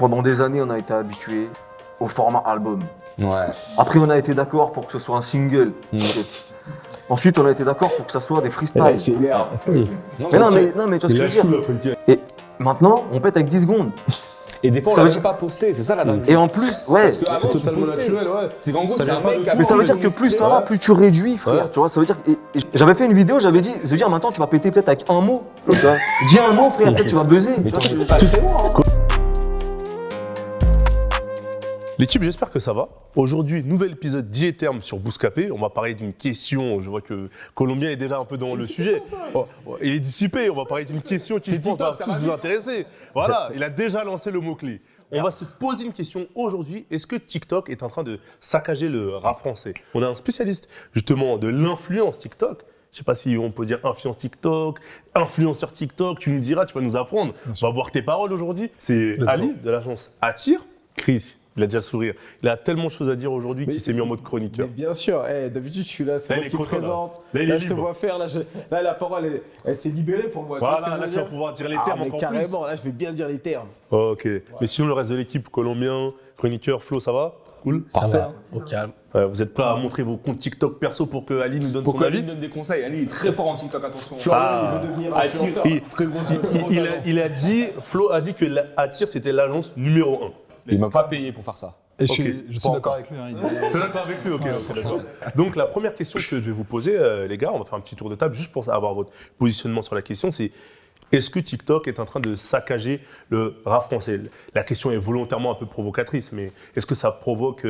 Pendant des années, on a été habitué au format album. Ouais. Après, on a été d'accord pour que ce soit un single. Ok. Ensuite, on a été d'accord pour que ça soit des freestyles. C'est merde. Mais non, mais tu vois ce que je veux dire. Et maintenant, on pète avec 10 secondes. Et des fois, on Ça l'a veut même pas posté, c'est ça la dingue. Et en plus, ouais. Parce que avant, C'est tu totalement postais. naturel, ouais. C'est qu'en gros, Ça c'est vient un pas mec de qui a toi. Mais ça veut dire que fait plus ça ouais. va, plus tu réduis, frère. Ouais. Tu vois, ça veut dire que et j'avais fait une vidéo, j'avais dit, ça veut dire maintenant tu vas péter peut-être avec un mot. Tu vois. Dis un mot, frère, peut-être tu vas buzzer. Mais Tu vois, toi, je- c'est moi, hein. L'équipe, j'espère que ça va. Aujourd'hui, nouvel épisode d'IGTerm sur Bouscapé. On va parler d'une question. Je vois que Colombien est déjà un peu dans le sujet. Oh, il est dissipé. On va parler d'une question qui, je pense, va tous vous intéresser. Voilà, il a déjà lancé le mot-clé. On va se poser une question aujourd'hui. Est-ce que TikTok est en train de saccager le rap français? On a un spécialiste, justement, de l'influence TikTok. Je sais pas si on peut dire influence TikTok, influenceur TikTok. Tu nous diras, tu vas nous apprendre. On va voir tes paroles aujourd'hui. C'est Ali de l'agence Attire. Chris. Il a déjà le sourire. Il a tellement de choses à dire aujourd'hui qu'il s'est mis en mode chroniqueur. Mais bien sûr, d'habitude je suis là, c'est Là, moi il est qui me content, là. présente. Là, il est je te libre. vois faire, là la parole elle s'est libérée pour moi. Voilà, tu vois ce que je là, veux tu vas dire pouvoir dire les Ah, termes mais encore carrément, là je vais bien dire les termes. plus. Ok. Mais sinon, le reste de l'équipe, Colombien, chroniqueur, Flo, ça va? Cool. Ça va, au calme. Vous êtes prêts à montrer vos comptes TikTok perso pour que Ali nous donne son Pourquoi avis? Ali donne des conseils? Ali est très fort en TikTok, attention. Florian, il veut devenir influenceur. Très gros il a dit, Flo a dit que Attire c'était l'agence numéro 1. Il m'a pas payé pour faire ça. Et je Ok. suis d'accord avec lui. Hein, T'es d'accord avec lui? Ok, d'accord. Donc la première question que je vais vous poser, les gars, on va faire un petit tour de table juste pour avoir votre positionnement sur la question, c'est est-ce que TikTok est en train de saccager le rap français? La question est volontairement un peu provocatrice, mais est-ce que ça provoque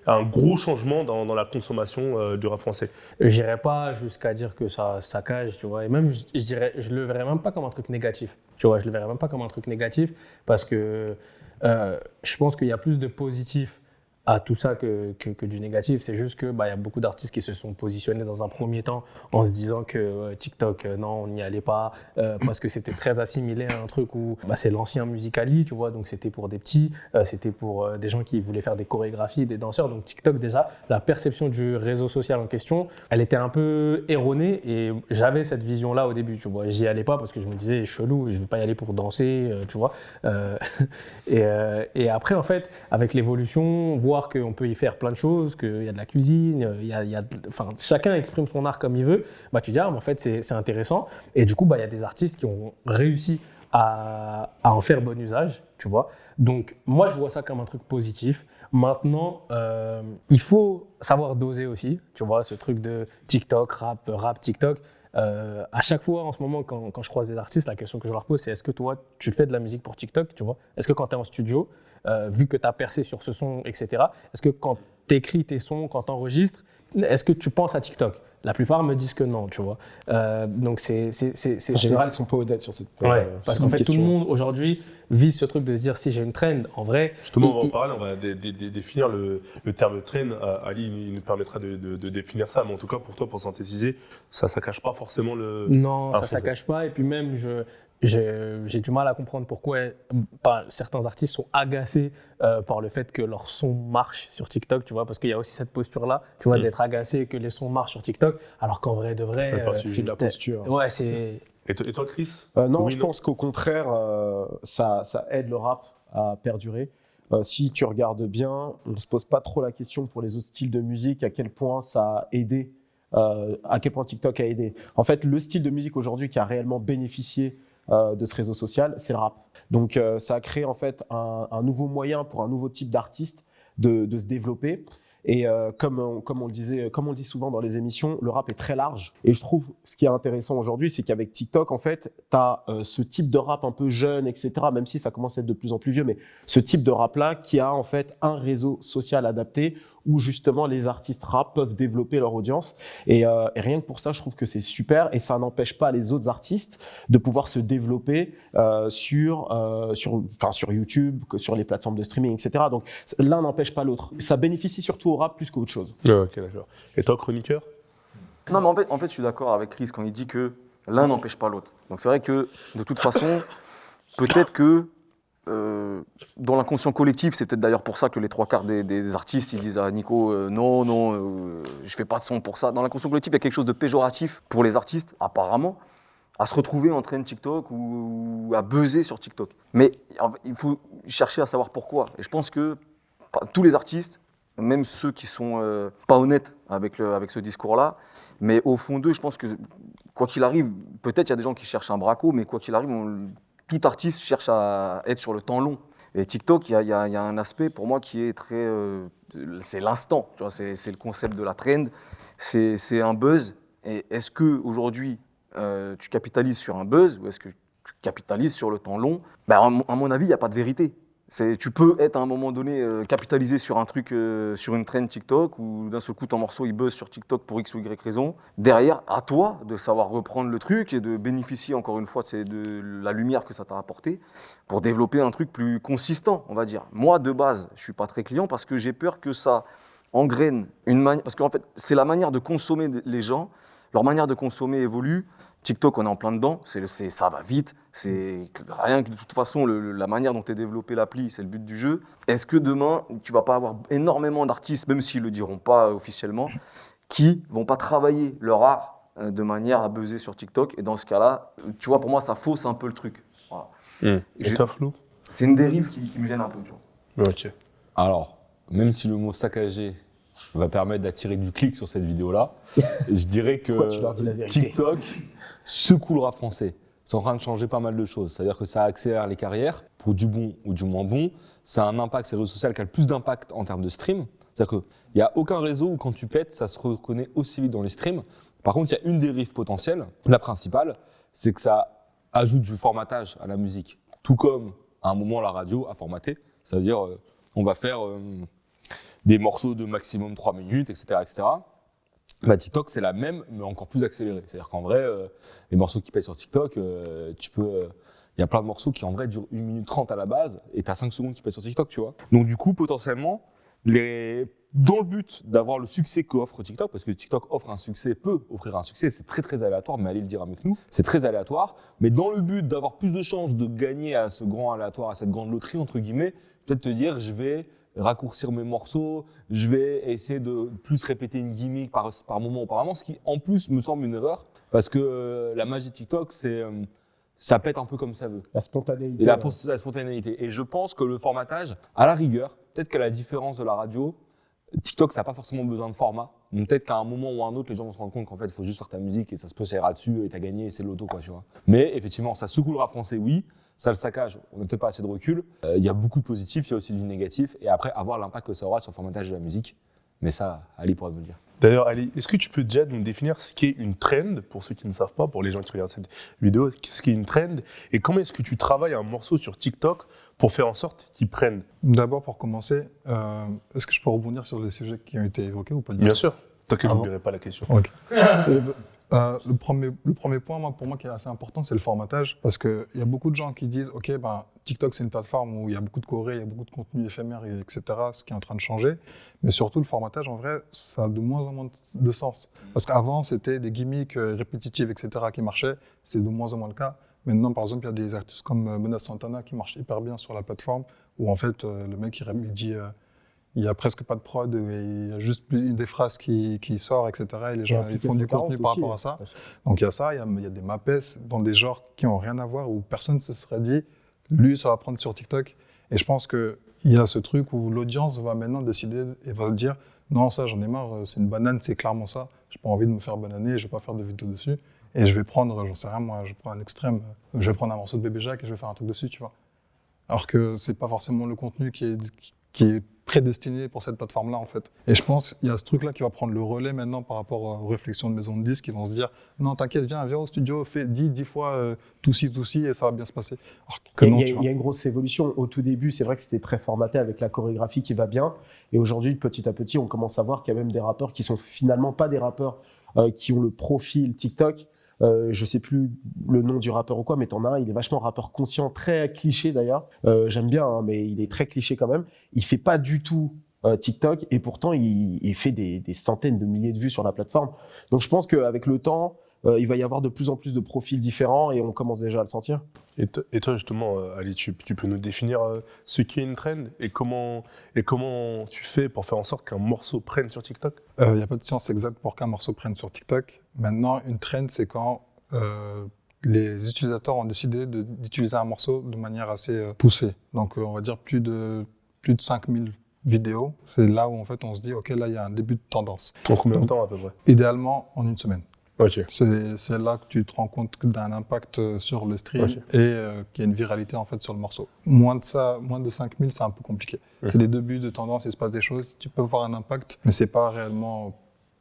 un gros changement dans la consommation du rap français? J'irais pas jusqu'à dire que ça saccage, tu vois. Et même, je le verrais même pas comme un truc négatif. Tu vois, je le verrais même pas comme un truc négatif parce que je pense qu'il y a plus de positif à tout ça que du négatif. C'est juste que y a beaucoup d'artistes qui se sont positionnés dans un premier temps en se disant que TikTok, non, on n'y allait pas parce que c'était très assimilé à un truc où c'est l'ancien Musical.ly, tu vois, donc c'était pour des petits, c'était pour des gens qui voulaient faire des chorégraphies, des danseurs. Donc TikTok, déjà, la perception du réseau social en question, elle était un peu erronée et j'avais cette vision-là au début, tu vois. J'y allais pas parce que je me disais, chelou, je vais pas y aller pour danser, tu vois. Et après, en fait, avec l'évolution, voir qu'on peut y faire plein de choses, qu'il y a de la cuisine, chacun exprime son art comme il veut, tu dis, mais en fait, c'est intéressant. Et du coup, il y a des artistes qui ont réussi à en faire bon usage, tu vois. Donc, moi, je vois ça comme un truc positif. Maintenant, il faut savoir doser aussi, tu vois, ce truc de TikTok, rap, TikTok. À chaque fois, en ce moment, quand je croise des artistes, la question que je leur pose, c'est est-ce que toi, tu fais de la musique pour TikTok, tu vois? Est-ce que quand tu es en studio, vu que tu as percé sur ce son, etc., est-ce que quand tu écris tes sons, quand tu enregistres, est-ce que tu penses à TikTok? La plupart me disent que non, tu vois. Donc, En général, ils sont pas honnêtes sur cette Ouais, parce qu'en fait, question. tout le monde aujourd'hui vise ce truc de se dire si j'ai une trend, en vrai. Justement, on va en parler, on va définir le terme trend. Ali il nous permettra de définir ça, mais en tout cas, pour toi, pour synthétiser, ça ne cache pas forcément le. Non, ça ne français. cache pas. Et puis même, j'ai du mal à comprendre pourquoi certains artistes sont agacés par le fait que leur son marche sur TikTok, tu vois, parce qu'il y a aussi cette posture-là, tu vois, d'être agacé que les sons marchent sur TikTok, alors qu'en vrai de vrai, C'est de la posture. ouais, c'est... Et toi, Chris? Non, Oui, je pense qu'au contraire, ça aide le rap à perdurer. Si tu regardes bien, on ne se pose pas trop la question pour les autres styles de musique, à quel point ça a aidé, à quel point TikTok a aidé. En fait, le style de musique aujourd'hui qui a réellement bénéficié de ce réseau social, c'est le rap. Donc, ça a créé en fait un nouveau moyen pour un nouveau type d'artiste de se développer. Et comme on le dit souvent dans les émissions, le rap est très large. Et je trouve ce qui est intéressant aujourd'hui, c'est qu'avec TikTok, en fait, tu as ce type de rap un peu jeune, etc., même si ça commence à être de plus en plus vieux, mais ce type de rap-là qui a en fait un réseau social adapté où justement les artistes rap peuvent développer leur audience. Et rien que pour ça, je trouve que c'est super et ça n'empêche pas les autres artistes de pouvoir se développer sur YouTube, que sur les plateformes de streaming, etc. Donc l'un n'empêche pas l'autre. Ça bénéficie surtout au rap plus qu'autre chose. Ok, d'accord. Et toi, chroniqueur? Non, mais en fait, je suis d'accord avec Chris quand il dit que l'un n'empêche pas l'autre. Donc c'est vrai que de toute façon, peut-être que dans l'inconscient collectif, c'est peut-être d'ailleurs pour ça que les trois quarts des artistes ils disent à Nico non, je fais pas de son pour ça. Dans l'inconscient collectif, il y a quelque chose de péjoratif pour les artistes, apparemment. à se retrouver en train de TikTok ou à buzzer sur TikTok. Mais il faut chercher à savoir pourquoi. Et je pense que tous les artistes, même ceux qui sont pas honnêtes avec ce discours-là, mais au fond d'eux, je pense que quoi qu'il arrive, peut-être il y a des gens qui cherchent un braco, mais quoi qu'il arrive, tout artiste cherche à être sur le temps long. Et TikTok, il y a un aspect pour moi qui est très... c'est l'instant, tu vois, c'est le concept de la trend, c'est un buzz. Et est-ce qu'aujourd'hui, tu capitalises sur un buzz ou est-ce que tu capitalises sur le temps long? À mon avis, il n'y a pas de vérité. Tu peux être à un moment donné capitalisé sur un truc, sur une trend TikTok, ou d'un seul coup ton morceau il buzz sur TikTok pour X ou Y raison. Derrière, à toi de savoir reprendre le truc et de bénéficier encore une fois de la lumière que ça t'a apporté pour développer un truc plus consistant, on va dire. Moi, de base, je suis pas très client parce que j'ai peur que ça engraine une manière. Parce qu'en fait, c'est la manière de consommer les gens, leur manière de consommer évolue. TikTok, on est en plein dedans, ça va vite, c'est rien que de toute façon, la manière dont est développée l'appli, c'est le but du jeu. Est-ce que demain, tu vas pas avoir énormément d'artistes, même s'ils le diront pas officiellement, qui vont pas travailler leur art de manière à buzzer sur TikTok? Et dans ce cas-là, tu vois, pour moi, ça fausse un peu le truc. Voilà. Et toi, Flo? C'est une dérive qui me gêne un peu, tu vois. Ok. Alors, même si le mot saccagé va permettre d'attirer du clic sur cette vidéo-là, je dirais Pourquoi tu leur dis la que vérité TikTok secoue le rap français. C'est en train de changer pas mal de choses. C'est-à-dire que ça accélère les carrières, pour du bon ou du moins bon. Ça a un impact, c'est le réseau social qui a le plus d'impact en termes de stream. C'est-à-dire qu'il n'y a aucun réseau où quand tu pètes, ça se reconnaît aussi vite dans les streams. Par contre, il y a une dérive potentielle. La principale, c'est que ça ajoute du formatage à la musique. Tout comme, à un moment, la radio a formaté. C'est-à-dire, on va faire des morceaux de maximum 3 minutes, etc., etc. TikTok, c'est la même, mais encore plus accélérée. C'est-à-dire qu'en vrai, les morceaux qui pètent sur TikTok, il y a plein de morceaux qui, en vrai, durent 1 minute 30 à la base, et t'as 5 secondes qui pètent sur TikTok, tu vois. Donc, du coup, potentiellement, dans le but d'avoir le succès qu'offre TikTok, parce que TikTok peut offrir un succès, c'est très, très aléatoire, mais allez le dire avec nous, c'est très aléatoire, mais dans le but d'avoir plus de chances de gagner à ce grand aléatoire, à cette grande loterie, entre guillemets, peut-être te dire, je vais raccourcir mes morceaux, je vais essayer de plus répéter une gimmick par moment auparavant, ce qui en plus me semble une erreur, parce que la magie de TikTok, c'est ça pète un peu comme ça veut. La spontanéité. Et la spontanéité. Et je pense que le formatage, à la rigueur, peut-être qu'à la différence de la radio, TikTok, ça n'a pas forcément besoin de format. Donc peut-être qu'à un moment ou à un autre, les gens vont se rendre compte qu'en fait, il faut juste faire ta musique et ça se peut, ça ira dessus et t'as gagné et c'est l'auto, quoi, tu vois. Mais effectivement, ça secoue le rap français, oui. Ça le saccage, on n'a peut-être pas assez de recul. Il y a beaucoup de positifs, il y a aussi du négatif. Et après, avoir l'impact que ça aura sur le formatage de la musique. Mais ça, Ali pourra me le dire. D'ailleurs, Ali, est-ce que tu peux déjà nous définir ce qu'est une trend, pour ceux qui ne savent pas, pour les gens qui regardent cette vidéo, qu'est-ce qu'est une trend et comment est-ce que tu travailles un morceau sur TikTok pour faire en sorte qu'il prenne? D'abord, pour commencer, est-ce que je peux rebondir sur les sujets qui ont été évoqués ou pas du tout? Bien sûr. Tant que je Ah bon n'oublierai pas la question. Ok. Le premier point, pour moi, qui est assez important, c'est le formatage. Parce qu'il y a beaucoup de gens qui disent, OK, TikTok, c'est une plateforme où il y a beaucoup de chorés, il y a beaucoup de contenu éphémère, etc., ce qui est en train de changer. Mais surtout, le formatage, en vrai, ça a de moins en moins de sens. Parce qu'avant, c'était des gimmicks répétitives, etc., qui marchaient. C'est de moins en moins le cas. Maintenant, par exemple, il y a des artistes comme Menace Santana qui marchent hyper bien sur la plateforme, où en fait, le mec, il dit... il n'y a presque pas de prod, et il y a juste des phrases qui sortent, etc. Et les gens ils font du contenu par rapport à ça. Donc il y a ça, il y a des mapes dans des genres qui n'ont rien à voir, où personne ne se serait dit, lui, ça va prendre sur TikTok. Et je pense qu'il y a ce truc où l'audience va maintenant décider et va dire, non, ça, j'en ai marre, c'est une banane, c'est clairement ça. Je n'ai pas envie de me faire bananer, je ne vais pas faire de vidéo dessus. Et je vais prendre, j'en sais rien, moi, je prends un extrême, je vais prendre un morceau de Bébé Jacques et je vais faire un truc dessus, tu vois. Alors que c'est pas forcément le contenu qui est prédestiné pour cette plateforme-là, en fait. Et je pense qu'il y a ce truc-là qui va prendre le relais maintenant par rapport aux réflexions de maisons de disques qui vont se dire « Non, t'inquiète, viens au studio, dis 10 fois tout ci, et ça va bien se passer. » Il y a une grosse évolution. Au tout début, c'est vrai que c'était très formaté avec la chorégraphie qui va bien. Et aujourd'hui, petit à petit, on commence à voir qu'il y a même des rappeurs qui sont finalement pas des rappeurs qui ont le profil TikTok. Je sais plus le nom du rappeur ou quoi, mais t'en as un, il est vachement rappeur conscient, très cliché d'ailleurs. J'aime bien, hein, mais il est très cliché quand même. Il fait pas du tout TikTok et pourtant il fait des centaines de milliers de vues sur la plateforme. Donc je pense qu'avec le temps, il va y avoir de plus en plus de profils différents et on commence déjà à le sentir. Et toi justement, Ali, tu peux nous définir ce qu'est une trend et comment tu fais pour faire en sorte qu'un morceau prenne sur TikTok? Il n'y a pas de science exacte pour qu'un morceau prenne sur TikTok. Maintenant, une trend, c'est quand les utilisateurs ont décidé d'utiliser un morceau de manière assez poussée. Donc, on va dire plus de 5000 vidéos. C'est là où, en fait, on se dit, OK, là, il y a un début de tendance. En combien de temps, à peu près? Idéalement, en une semaine. Ok. C'est là que tu te rends compte d'un impact sur le stream Ok. et qu'il y a une viralité, en fait, sur le morceau. Moins de 5000, c'est un peu compliqué. C'est les débuts de tendance, il se passe des choses, tu peux voir un impact, mais c'est pas réellement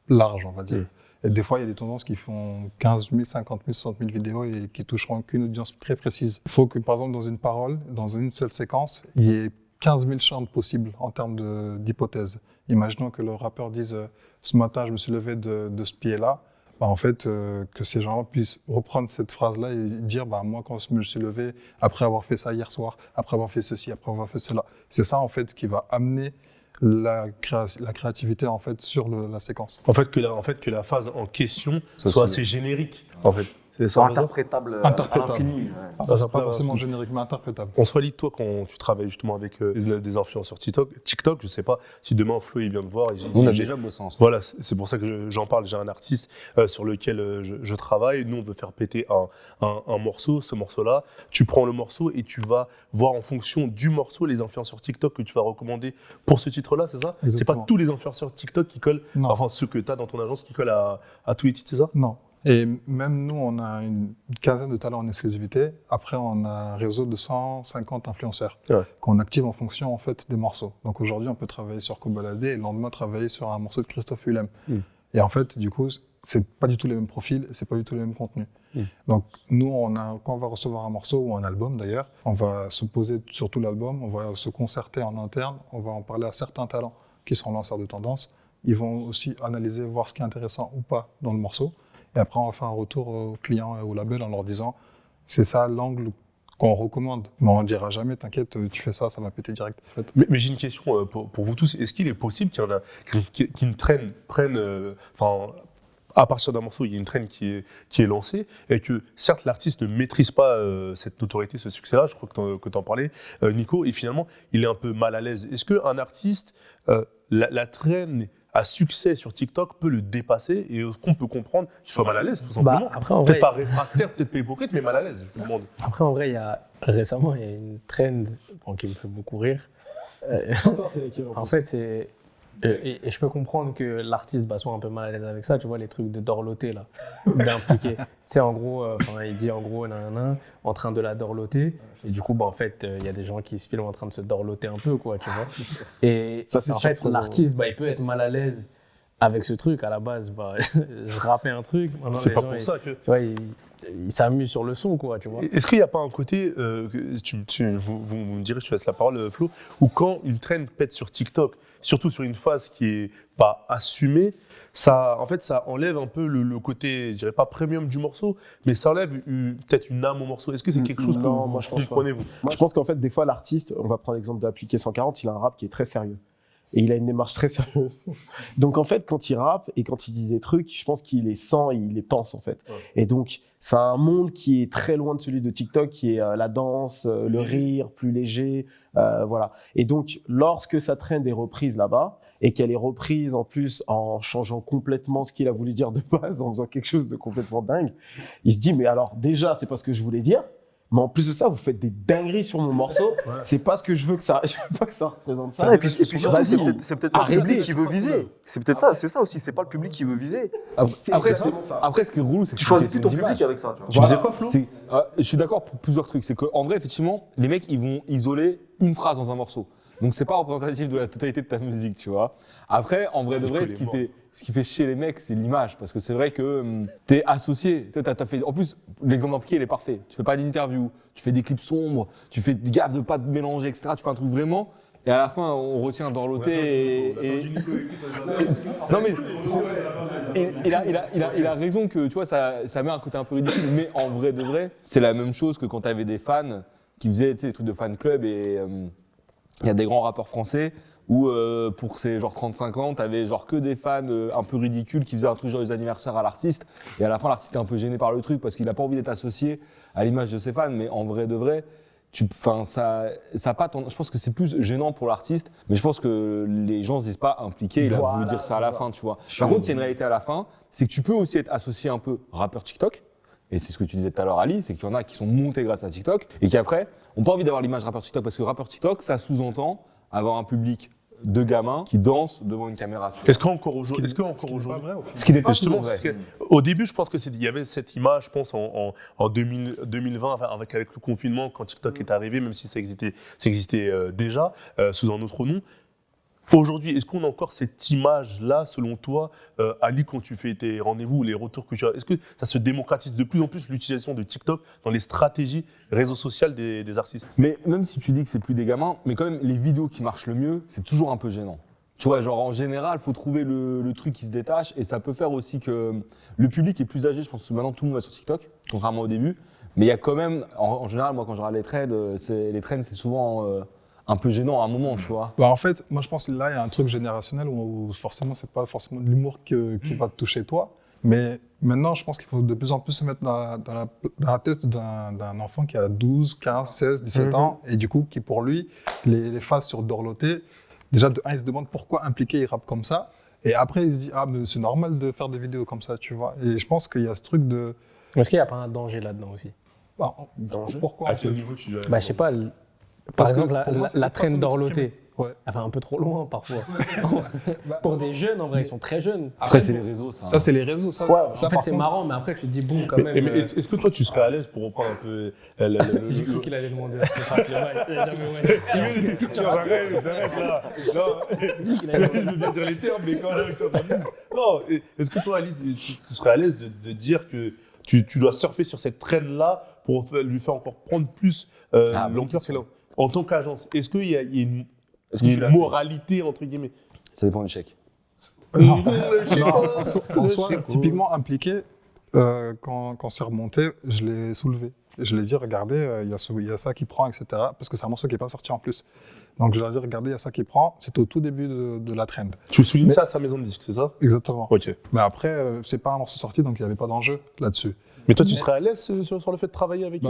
large, on va dire. Et des fois, il y a des tendances qui font 15 000, 50 000, 60 000 vidéos et qui toucheront qu'une audience très précise. Il faut que, par exemple, dans une parole, dans une seule séquence, il y ait 15 000 chants possibles en termes d'hypothèses. Imaginons que le rappeur dise ce matin, je me suis levé de ce pied-là. Bah, en fait, que ces gens puissent reprendre cette phrase-là et dire moi, quand je me suis levé, après avoir fait ça hier soir, après avoir fait ceci, après avoir fait cela. C'est ça, en fait, qui va amener la créativité en fait sur la séquence. En fait, que la phase en question soit assez générique. En fait, c'est ça. Interprétable à l'infini. Pas forcément générique, mais interprétable. On se relie, toi, quand tu travailles justement avec des influenceurs TikTok, je sais pas si demain Flo il vient te voir. On a déjà bossé ensemble. Voilà, c'est pour ça que j'en parle. J'ai un artiste sur lequel je travaille. Nous, on veut faire péter un morceau. Ce morceau-là, tu prends le morceau et tu vas voir en fonction du morceau les influenceurs TikTok que tu vas recommander pour ce titre-là, c'est ça? C'est pas tous les influenceurs TikTok qui collent, enfin ceux que tu as dans ton agence qui collent à tous les titres, c'est ça? Non. Et même nous, on a une quinzaine de talents en exclusivité. Après, on a un réseau de 150 influenceurs qu'on active en fonction en fait des morceaux. Donc aujourd'hui, on peut travailler sur Kobalade et le lendemain travailler sur un morceau de Christophe Willem. Et en fait, du coup, c'est pas du tout les mêmes profils, c'est pas du tout les mêmes contenus. Donc nous, quand on va recevoir un morceau ou un album d'ailleurs, on va se poser sur tout l'album, on va se concerter en interne, on va en parler à certains talents qui sont lanceurs de tendance. Ils vont aussi analyser, voir ce qui est intéressant ou pas dans le morceau. Et après, on va faire un retour aux clients et au label en leur disant c'est ça l'angle qu'on recommande. Mais on ne dira jamais t'inquiète, tu fais ça, ça va péter direct. En fait. Mais j'ai une question pour vous tous. Est-ce qu'il est possible qu'il y en a qu'une traîne prenne, à partir d'un morceau, il y a une traîne qui est lancée et que certes l'artiste ne maîtrise pas cette notoriété, ce succès-là, je crois que tu en parlais, Nico, et finalement il est un peu mal à l'aise. Est-ce qu'un artiste, la traîne à succès sur TikTok peut le dépasser et est-ce qu'on peut comprendre qu'il soit mal à l'aise tout simplement? Après, en peut-être vrai, pas réfractaire, peut-être pas hypocrite, mais mal à l'aise, je vous demande. Après, en vrai, récemment, il y a une trend qui me fait beaucoup rire. En fait, c'est... Et je peux comprendre que l'artiste soit un peu mal à l'aise avec ça, tu vois, les trucs de dorloter, là, d'impliquer. Tu sais, en gros, il dit en gros, en train de la dorloter. Et du coup, en fait, il y a des gens qui se filment en train de se dorloter un peu, quoi, tu vois. Et Ça, c'est en fait, surprenant. l'artiste, il peut être mal à l'aise avec ce truc. À la base, je rappais un truc. Maintenant, C'est les pas gens, pour ça que... Tu vois, il s'amuse sur le son, quoi, tu vois. Est-ce qu'il n'y a pas un côté, vous me direz, je te laisse la parole, Flo, où quand une trend pète sur TikTok, surtout sur une phase qui est pas assumée, ça enlève un peu le côté, je dirais pas premium du morceau, mais ça enlève peut-être une âme au morceau. Est-ce que c'est quelque chose que Non, moi, je pense pas. prenez vous? Moi, je pense qu'en fait, des fois, l'artiste, on va prendre l'exemple d'Appliqué 140, il a un rap qui est très sérieux. Et il a une démarche très sérieuse. Donc, en fait, quand il rappe et quand il dit des trucs, je pense qu'il les sent et il les pense, en fait. Ouais. Et donc, c'est un monde qui est très loin de celui de TikTok, qui est la danse, le rire, plus léger, voilà. Et donc, lorsque sa trend est reprise là-bas, et qu'elle est reprise en plus en changeant complètement ce qu'il a voulu dire de base, en faisant quelque chose de complètement dingue, il se dit, mais alors, déjà, c'est pas ce que je voulais dire. Mais en plus de ça, vous faites des dingueries sur mon morceau. Ouais. C'est pas ce que je veux que ça. Je veux pas que ça représente ça. Et puis surtout, c'est peut-être pas le public qui veut viser. C'est peut-être ça. C'est ça aussi. C'est pas le public qui veut viser. Après, ce qui est relou, c'est que tu choisis plus ton public avec ça. Tu disais quoi, Flo? Je suis d'accord pour plusieurs trucs. C'est qu'en vrai, effectivement, les mecs, ils vont isoler une phrase dans un morceau. Donc c'est pas représentatif de la totalité de ta musique, tu vois. Après, en vrai de vrai, ce qui fait chier les mecs, c'est l'image, parce que c'est vrai que t'es associé. T'as fait. En plus, l'exemple d'impliqué, il est parfait. Tu fais pas d'interview, tu fais des clips sombres, tu fais gaffe de pas te mélanger, etc. Tu fais un truc vraiment. Et à la fin, on retient Dorloté non mais il a raison que tu vois ça met un côté un peu ridicule, mais en vrai de vrai, c'est la même chose que quand t'avais des fans qui faisaient des trucs de fan club et il y a des grands rappeurs français où pour ces genre 35 ans, t'avais genre que des fans un peu ridicules qui faisaient un truc genre les anniversaires à l'artiste et à la fin l'artiste est un peu gêné par le truc parce qu'il a pas envie d'être associé à l'image de ses fans, mais en vrai de vrai, je pense que c'est plus gênant pour l'artiste, mais je pense que les gens se disent pas impliqués, il a voulu dire ça à la fin, tu vois. Par contre, il y a une réalité à la fin, c'est que tu peux aussi être associé un peu rappeur TikTok Et c'est ce que tu disais tout à l'heure, Ali, c'est qu'il y en a qui sont montés grâce à TikTok et qui après ont pas envie d'avoir l'image rappeur TikTok parce que rappeur TikTok, ça sous-entend avoir un public de gamins qui dansent devant une caméra. Est-ce qu'encore aujourd'hui, Ce qui n'est pas vrai, au final. Ce qui n'est pas justement, toujours vrai. parce que, au début, je pense que il y avait cette image, je pense, en 2020, enfin, avec le confinement, quand TikTok est arrivé, même si ça existait déjà sous un autre nom. Aujourd'hui, est-ce qu'on a encore cette image-là, selon toi, Ali, quand tu fais tes rendez-vous, les retours que tu as, est-ce que ça se démocratise de plus en plus l'utilisation de TikTok dans les stratégies réseaux sociaux des artistes? Mais même si tu dis que c'est plus des gamins, mais quand même, les vidéos qui marchent le mieux, c'est toujours un peu gênant. Tu vois, genre en général, il faut trouver le truc qui se détache et ça peut faire aussi que le public est plus âgé. Je pense que maintenant tout le monde va sur TikTok, contrairement au début. Mais il y a quand même, en général, moi quand je regarde les trends, c'est souvent un peu gênant à un moment, tu vois. Bah, en fait, moi je pense que là, il y a un truc générationnel où forcément, c'est pas forcément de l'humour qui va te toucher toi. Mais maintenant, je pense qu'il faut de plus en plus se mettre dans la tête d'un enfant qui a 12, 15, 16, 17 ans. Et du coup, qui pour lui, les phases sur Dorloté, déjà de 1, il se demande pourquoi impliqué, il rappe comme ça. Et après, il se dit, ah, mais c'est normal de faire des vidéos comme ça, tu vois. Et je pense qu'il y a ce truc de. Est-ce qu'il n'y a pas un danger là-dedans aussi? Bah, pourquoi en fait Bah, je sais pas. Par Parce que exemple, pour moi, c'est la pas façon traîne d'Orloté. Ouais. Elle va un peu trop loin parfois. Pour des jeunes, en vrai, ils sont très jeunes. Après, c'est les réseaux, ça. Ça, c'est les réseaux. Ça, Ouais, ça en fait, par c'est contre, marrant, mais après, tu te dis, bon, quand même. Mais est-ce que toi, tu serais à l'aise pour reprendre un peu J'ai cru qu'il allait demander à ce qu'on fasse le bail. J'arrête là. Non, je veux dire les termes, mais quand même, non, est-ce que toi, Ali, tu serais à l'aise de dire que tu dois surfer sur cette traîne-là pour lui faire encore prendre plus l'ampleur qu'elle a en tant qu'agence? Est-ce qu'il y a une moralité, entre guillemets? Ça dépend du chèque. non, en soi, typiquement impliqué, quand c'est remonté, je l'ai soulevé. Et je l'ai dit, regardez, il y a ça qui prend, etc. Parce que c'est un morceau qui n'est pas sorti en plus. Donc je leur ai dit, regardez, il y a ça qui prend. C'était au tout début de la trend. Tu soulignes ça à sa maison de disque, c'est ça? Exactement. Ok. Mais après, c'est pas un morceau sorti, donc il n'y avait pas d'enjeu là-dessus. Mais toi, tu serais à l'aise sur le fait de travailler avec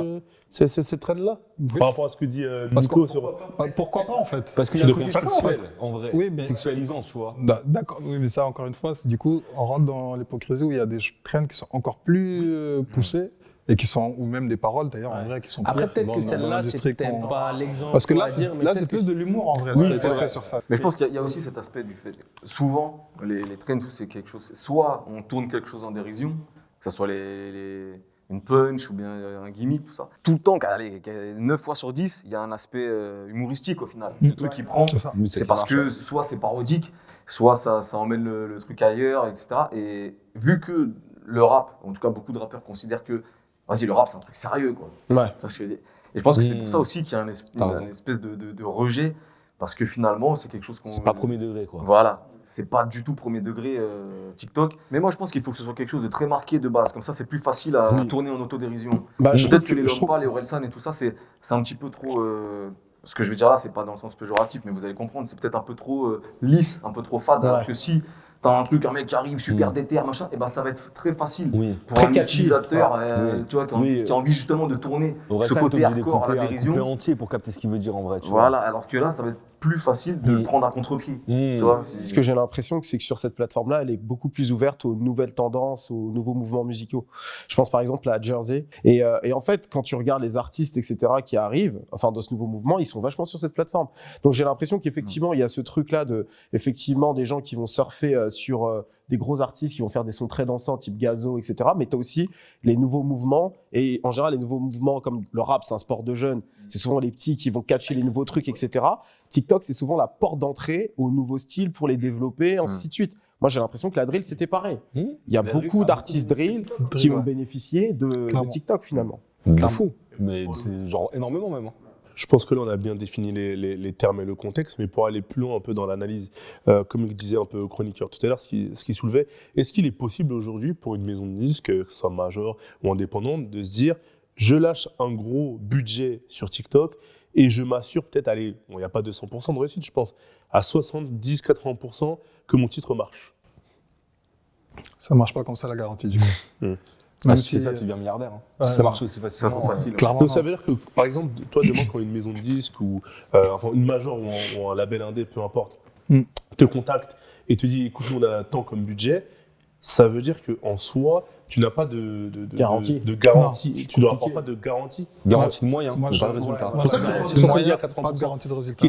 cette traîne-là? Par rapport à ce que dit Nico sur... Pourquoi pas, en fait? Parce qu'il y a De un côté contrat, sexuel, en vrai. Oui, mais- Sexualisant, tu vois. D'accord, oui, mais ça, encore une fois, du coup, on rentre dans l'hypocrisie où il y a des trends qui sont encore plus poussées et qui sont, ou même des paroles d'ailleurs, en vrai, qui sont Après, pires peut-être dans- que dans celle-là, c'est l'industrie peut-être qu'on- pas l'exemple. Parce que là, à dire, mais là peut-être c'est que plus de l'humour en vrai, Oui, ce qui a c'est été vrai. fait sur ça. Mais je pense qu'il y a aussi cet aspect du fait. Souvent, les trends, c'est quelque chose. Soit on tourne quelque chose en dérision, que ce soit une punch ou bien un gimmick, tout ça. Tout le temps, 9 fois sur 10, il y a un aspect humoristique au final. C'est le truc qui prend. C'est ça. C'est parce que soit c'est parodique, soit ça emmène le truc ailleurs, etc. Et vu que le rap, en tout cas beaucoup de rappeurs considèrent que vas-y, le rap c'est un truc sérieux, quoi. Ouais. Tu vois ce que je veux dire. Et je pense que c'est pour ça aussi qu'il y a une espèce de rejet, parce que finalement c'est quelque chose qu'on. C'est pas premier degré, quoi. Voilà, c'est pas du tout premier degré TikTok. Mais moi je pense qu'il faut que ce soit quelque chose de très marqué de base, comme ça c'est plus facile à tourner en autodérision. Bah, je Peut-être trouve que les je trouve- Lompa, les Orelsan et tout ça, c'est un petit peu trop. Ce que je veux dire là, c'est pas dans le sens péjoratif, mais vous allez comprendre, c'est peut-être un peu trop lisse, un peu trop fade. Alors que si t'as un truc, un mec qui arrive super déter, machin, et ben ça va être très facile Oui. pour Très un catchy. utilisateur Oui. tu vois, qui a Oui. envie justement de tourner Au ce reste, côté t'es obligé hardcore à d'écouter la un couplet dérision. entier pour capter ce qu'il veut dire en vrai, tu vois. Voilà, alors que là, ça va être plus facile de le prendre à contre-pied. Tu vois, Ce que j'ai l'impression, c'est que sur cette plateforme-là, elle est beaucoup plus ouverte aux nouvelles tendances, aux nouveaux mouvements musicaux. Je pense par exemple à Jersey. Et en fait, quand tu regardes les artistes, etc., qui arrivent, enfin, dans ce nouveau mouvement, ils sont vachement sur cette plateforme. Donc j'ai l'impression qu'effectivement, il y a ce truc-là de, effectivement, des gens qui vont surfer sur des gros artistes qui vont faire des sons très dansants, type Gazo, etc. Mais tu as aussi les nouveaux mouvements. Et en général, les nouveaux mouvements, comme le rap, c'est un sport de jeunes. C'est souvent les petits qui vont catcher les nouveaux trucs, etc. TikTok, c'est souvent la porte d'entrée aux nouveaux styles pour les développer, ainsi de suite. Moi, j'ai l'impression que la drill, c'était pareil. Il y a La drill, beaucoup ça a d'artistes beaucoup drill de qui ouais. ont bénéficié de Clairement. TikTok, finalement. De fou. Mais c'est genre énormément même. Hein. Je pense que là, on a bien défini les termes et le contexte, mais pour aller plus loin un peu dans l'analyse, comme il disait un peu au chroniqueur tout à l'heure, ce qui soulevait, est-ce qu'il est possible aujourd'hui pour une maison de disques, que ce soit major ou indépendante, de se dire, je lâche un gros budget sur TikTok et je m'assure peut-être, allez, il n'y a pas de 100% de réussite, je pense, à 70-80% que mon titre marche. Ça marche pas comme ça la garantie du coup. Même si c'est ça, tu deviens milliardaire. Hein. Ouais, Si ça marche aussi c'est un facilement. peu facile. Clairement. Donc non. ça veut dire que, par exemple, toi demain, quand une maison de disques ou enfin, une major ou un label indé, peu importe, te contacte et te dit, écoute, nous on a tant comme budget, ça veut dire qu'en soi, tu n'as pas Garantie. de garantie. Non, c'est Tu ne compliqué. rapportes pas de garantie. Garantie de moyens, Moi, mais je- pas de résultat. ouais, C'est pour ça que ouais, c'est pour ça qu'il y a pas 80%. de garantie de résultat.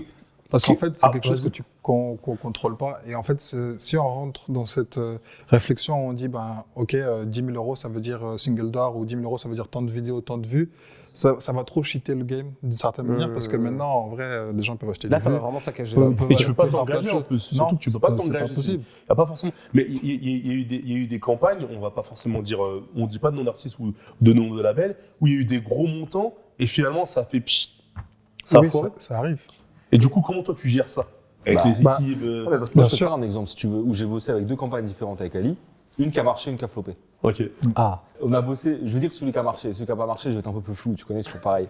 Parce qu'en fait, c'est quelque chose vas-y. qu'on contrôle pas. Et en fait, si on rentre dans cette réflexion, on dit, ben, OK, 10 000 euros, ça veut dire single door, ou 10 000 euros, ça veut dire tant de vidéos, tant de vues. Ça va trop cheater le game d'une certaine manière, parce que maintenant, en vrai, les gens peuvent acheter Là, des ça va vues. vraiment saccager. Peuvent- la- peuvent- Et tu peux pas peuvent faire plein de t'engager en choses. plus. Surtout Non, que tu peux pas c'est t'engager. pas possible. Il y a pas forcément. Mais il y a eu des campagnes, on va pas forcément dire, on dit pas de nom d'artiste ou de nom de label, où il y a eu des gros montants et finalement ça a fait pchit. Ça a Oui, foiré. ça arrive. Et du coup, comment toi tu gères ça avec Bah, les équipes Ouais, parce Moi, que- je Bien peux te sûr. faire un exemple, si tu veux, où j'ai bossé avec 2 campagnes différentes avec Ali. Une qui a marché, une qui a floppé. Ok. Ah, On a bossé, je veux dire celui qui a marché. Celui qui n'a pas marché, je vais être un peu plus flou, tu connais, c'est toujours pareil.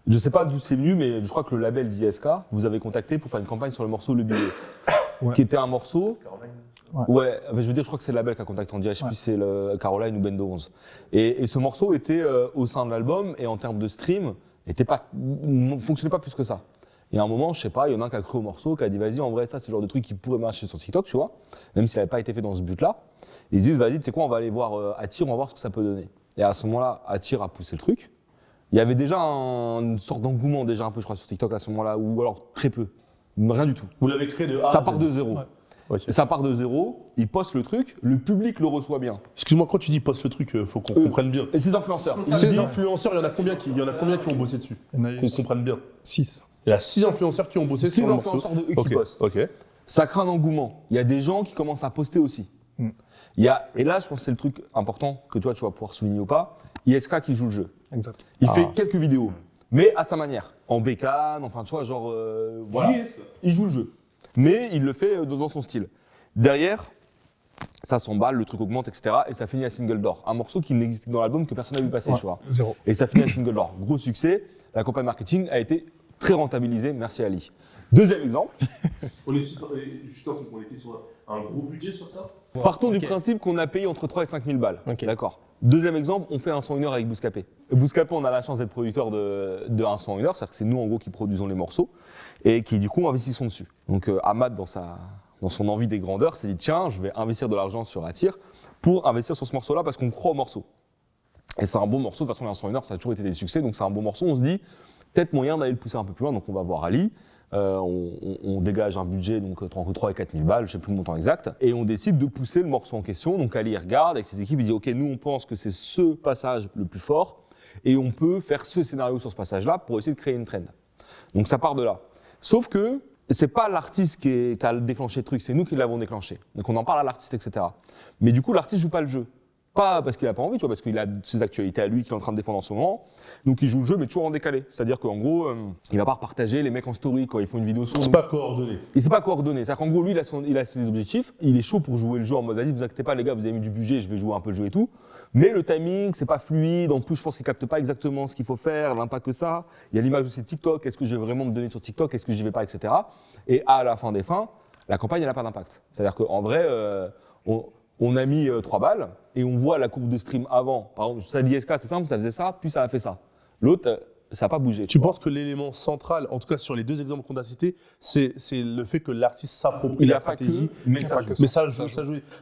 Je sais pas d'où c'est venu, mais je crois que le label d'ISK vous avez contacté pour faire une campagne sur le morceau Le Billet. Ouais. Qui était un morceau. Ouais. Ouais, enfin, je veux dire, je crois que c'est le label qui a contacté en direct, je sais plus si c'est le Caroline ou Bendo 11. Et ce morceau était au sein de l'album et en termes de stream, fonctionnait pas plus que ça. Et à un moment, je sais pas, il y en a un qui a cru au morceau, qui a dit vas-y, en vrai, ça c'est le genre de truc qui pourrait marcher sur TikTok, tu vois, même s'il n'avait pas été fait dans ce but-là. Ils disent vas-y, tu sais quoi, on va aller voir Attire, on va voir ce que ça peut donner. Et à ce moment-là, Attire a poussé le truc. Il y avait déjà une sorte d'engouement déjà un peu, je crois, sur TikTok à ce moment-là, ou alors très peu, rien du tout. Vous l'avez créé de A Ça à part Z. de zéro. Ouais. Ok. Et ça part de zéro, ils postent le truc, le public le reçoit bien. Excuse-moi, quand tu dis poste le truc, faut qu'on comprenne bien. Et ces influenceurs, ils Ces disent- influenceurs, il y en a combien qui ont bossé dessus? Il y en a eu Qu'on comprenne bien. 6. Il y a 6 influenceurs qui ont bossé 6 sur le morceau. influenceurs de eux Ok. qui postent. Ok. Ça crée un engouement. Il y a des gens qui commencent à poster aussi. Mm. Et là, je pense que c'est le truc important que toi, tu vas pouvoir souligner ou pas. ISK qui joue le jeu. Exact. Il fait quelques vidéos, mais à sa manière. En bécane, enfin, tu vois, genre, voilà. Il joue le jeu. Mais il le fait dans son style. Derrière, ça s'emballe, le truc augmente, etc. Et ça finit à single d'or. Un morceau qui n'existe que dans l'album que personne n'a vu passer, Ouais. tu vois. 0. Et ça finit à single d'or. Gros succès. La campagne marketing a été très rentabilisée. Merci Ali. Deuxième exemple. On était sur un gros budget sur ça. Partons ok. du principe qu'on a payé entre 3 et 5 000 balles. Ok. D'accord. Deuxième exemple, on fait un son 1 heure avec Bouscapé. Bouscapé, on a la chance d'être producteur de un son 1 heure, c'est-à-dire que c'est nous en gros qui produisons les morceaux et qui du coup investissons dessus. Donc Ahmad, dans son envie des grandeurs, s'est dit tiens, je vais investir de l'argent sur Attire pour investir sur ce morceau-là parce qu'on croit au morceau. Et c'est un bon morceau, de toute façon les 1 heure, ça a toujours été des succès, donc c'est un bon morceau. On se dit peut-être moyen d'aller le pousser un peu plus loin, donc on va voir Ali. On dégage un budget donc entre 3 et 4 000 balles, je sais plus le montant exact, et on décide de pousser le morceau en question. Donc Ali regarde avec ses équipes, il dit ok, nous on pense que c'est ce passage le plus fort et on peut faire ce scénario sur ce passage-là pour essayer de créer une trend. Donc ça part de là. Sauf que c'est pas l'artiste qui a déclenché le truc, c'est nous qui l'avons déclenché. Donc on en parle à l'artiste, etc. Mais du coup l'artiste joue pas le jeu. Pas parce qu'il a pas envie, tu vois, parce qu'il a ses actualités à lui qu'il est en train de défendre en ce moment. Donc il joue le jeu, mais toujours en décalé. C'est-à-dire qu'en gros, il va pas repartager les mecs en story quand ils font une vidéo sur. C'est pas coordonné. Il s'est pas coordonné. C'est-à-dire qu'en gros, lui, il a ses objectifs. Il est chaud pour jouer le jeu en mode vas-y, vous inquiétez pas, les gars, vous avez mis du budget, je vais jouer un peu le jeu et tout. Mais le timing, c'est pas fluide. En plus, je pense qu'il capte pas exactement ce qu'il faut faire, l'impact que ça. Il y a l'image aussi de TikTok. Est-ce que je vais vraiment me donner sur TikTok? Est-ce que j'y vais pas, etc. Et à la fin des fins, la campagne, elle n'a pas d'impact. C'est-à-dire qu'en vrai, on a mis 3 balles et on voit la courbe de stream avant. Par exemple, ça l'ISK, c'est simple, ça faisait ça, puis ça a fait ça. L'autre, ça n'a pas bougé. Tu vois. penses que l'élément central, en tout cas sur les 2 exemples qu'on a cités, c'est le fait que l'artiste s'approprie Il la a pas stratégie. que, mais ça joue. Mais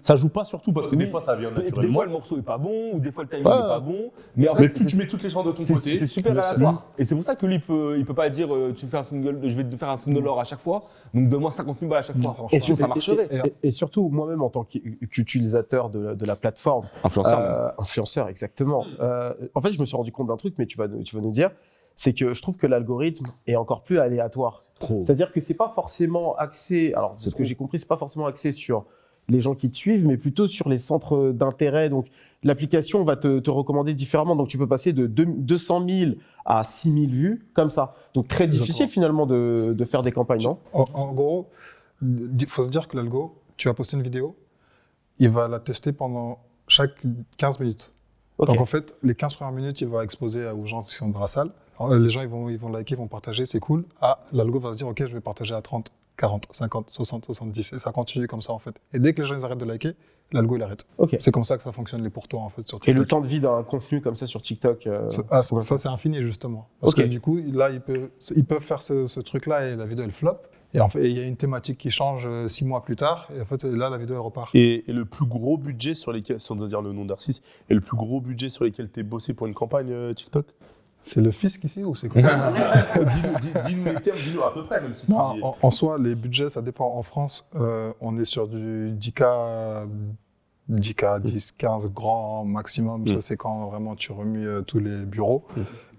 ça joue pas surtout parce que des Oui. fois ça vient Des naturellement. fois, le morceau est pas bon, ou des fois, le timing Ouais. est pas bon. Mais en Mais fait, plus tu mets toutes les chances de ton c'est côté, super mieux c'est. aléatoire. Et c'est pour ça que lui, il peut pas dire tu fais un single, je vais te faire un single or à chaque fois, donc donne-moi 50 000 balles à chaque fois. franchement. Et ça marcherait. Et surtout, moi-même, en tant qu'utilisateur de la plateforme, Influenceur. influenceur, exactement. En fait, je me suis rendu compte d'un truc, mais tu vas nous dire, c'est que je trouve que l'algorithme est encore plus aléatoire. Trop. C'est-à-dire que c'est pas forcément axé, alors de ce que j'ai compris, c'est pas forcément axé sur les gens qui te suivent, mais plutôt sur les centres d'intérêt. Donc, l'application va te recommander différemment. Donc, tu peux passer de 200 000 à 6 000 vues, comme ça. Donc, très difficile finalement de faire des campagnes, non? En gros, il faut se dire que l'algo, tu vas poster une vidéo, il va la tester pendant chaque 15 minutes. Ok. Donc en fait, les 15 premières minutes, il va exposer aux gens qui sont dans la salle. Alors, les gens, ils vont liker, ils vont partager, c'est cool. Ah, l'algo va se dire, ok, je vais partager à 30, 40, 50, 60, 70, et ça continue comme ça en fait. Et dès que les gens ils arrêtent de liker, l'algo il arrête. Ok. C'est comme ça que ça fonctionne les pourtours en fait sur Et TikTok. le temps de vie d'un contenu comme ça sur TikTok, Ça c'est infini justement. Parce Ok. que du coup, là, ils peuvent faire ce truc-là et la vidéo elle flop. Et en fait, il y a une thématique qui change 6 mois plus tard, et en fait, là, la vidéo, elle repart. Et le plus gros budget sur lesquels, sans dire le nom d'artiste, et le plus gros budget sur lesquels tu es bossé pour une campagne TikTok? C'est le fisc ici ou c'est quoi? Dis-nous les termes, dis-nous à peu près, même si tu Non, dis- en soi, les budgets, ça dépend. En France, on est sur du 10K, 10, 15 grand maximum. Ça, c'est quand vraiment tu remues tous les bureaux.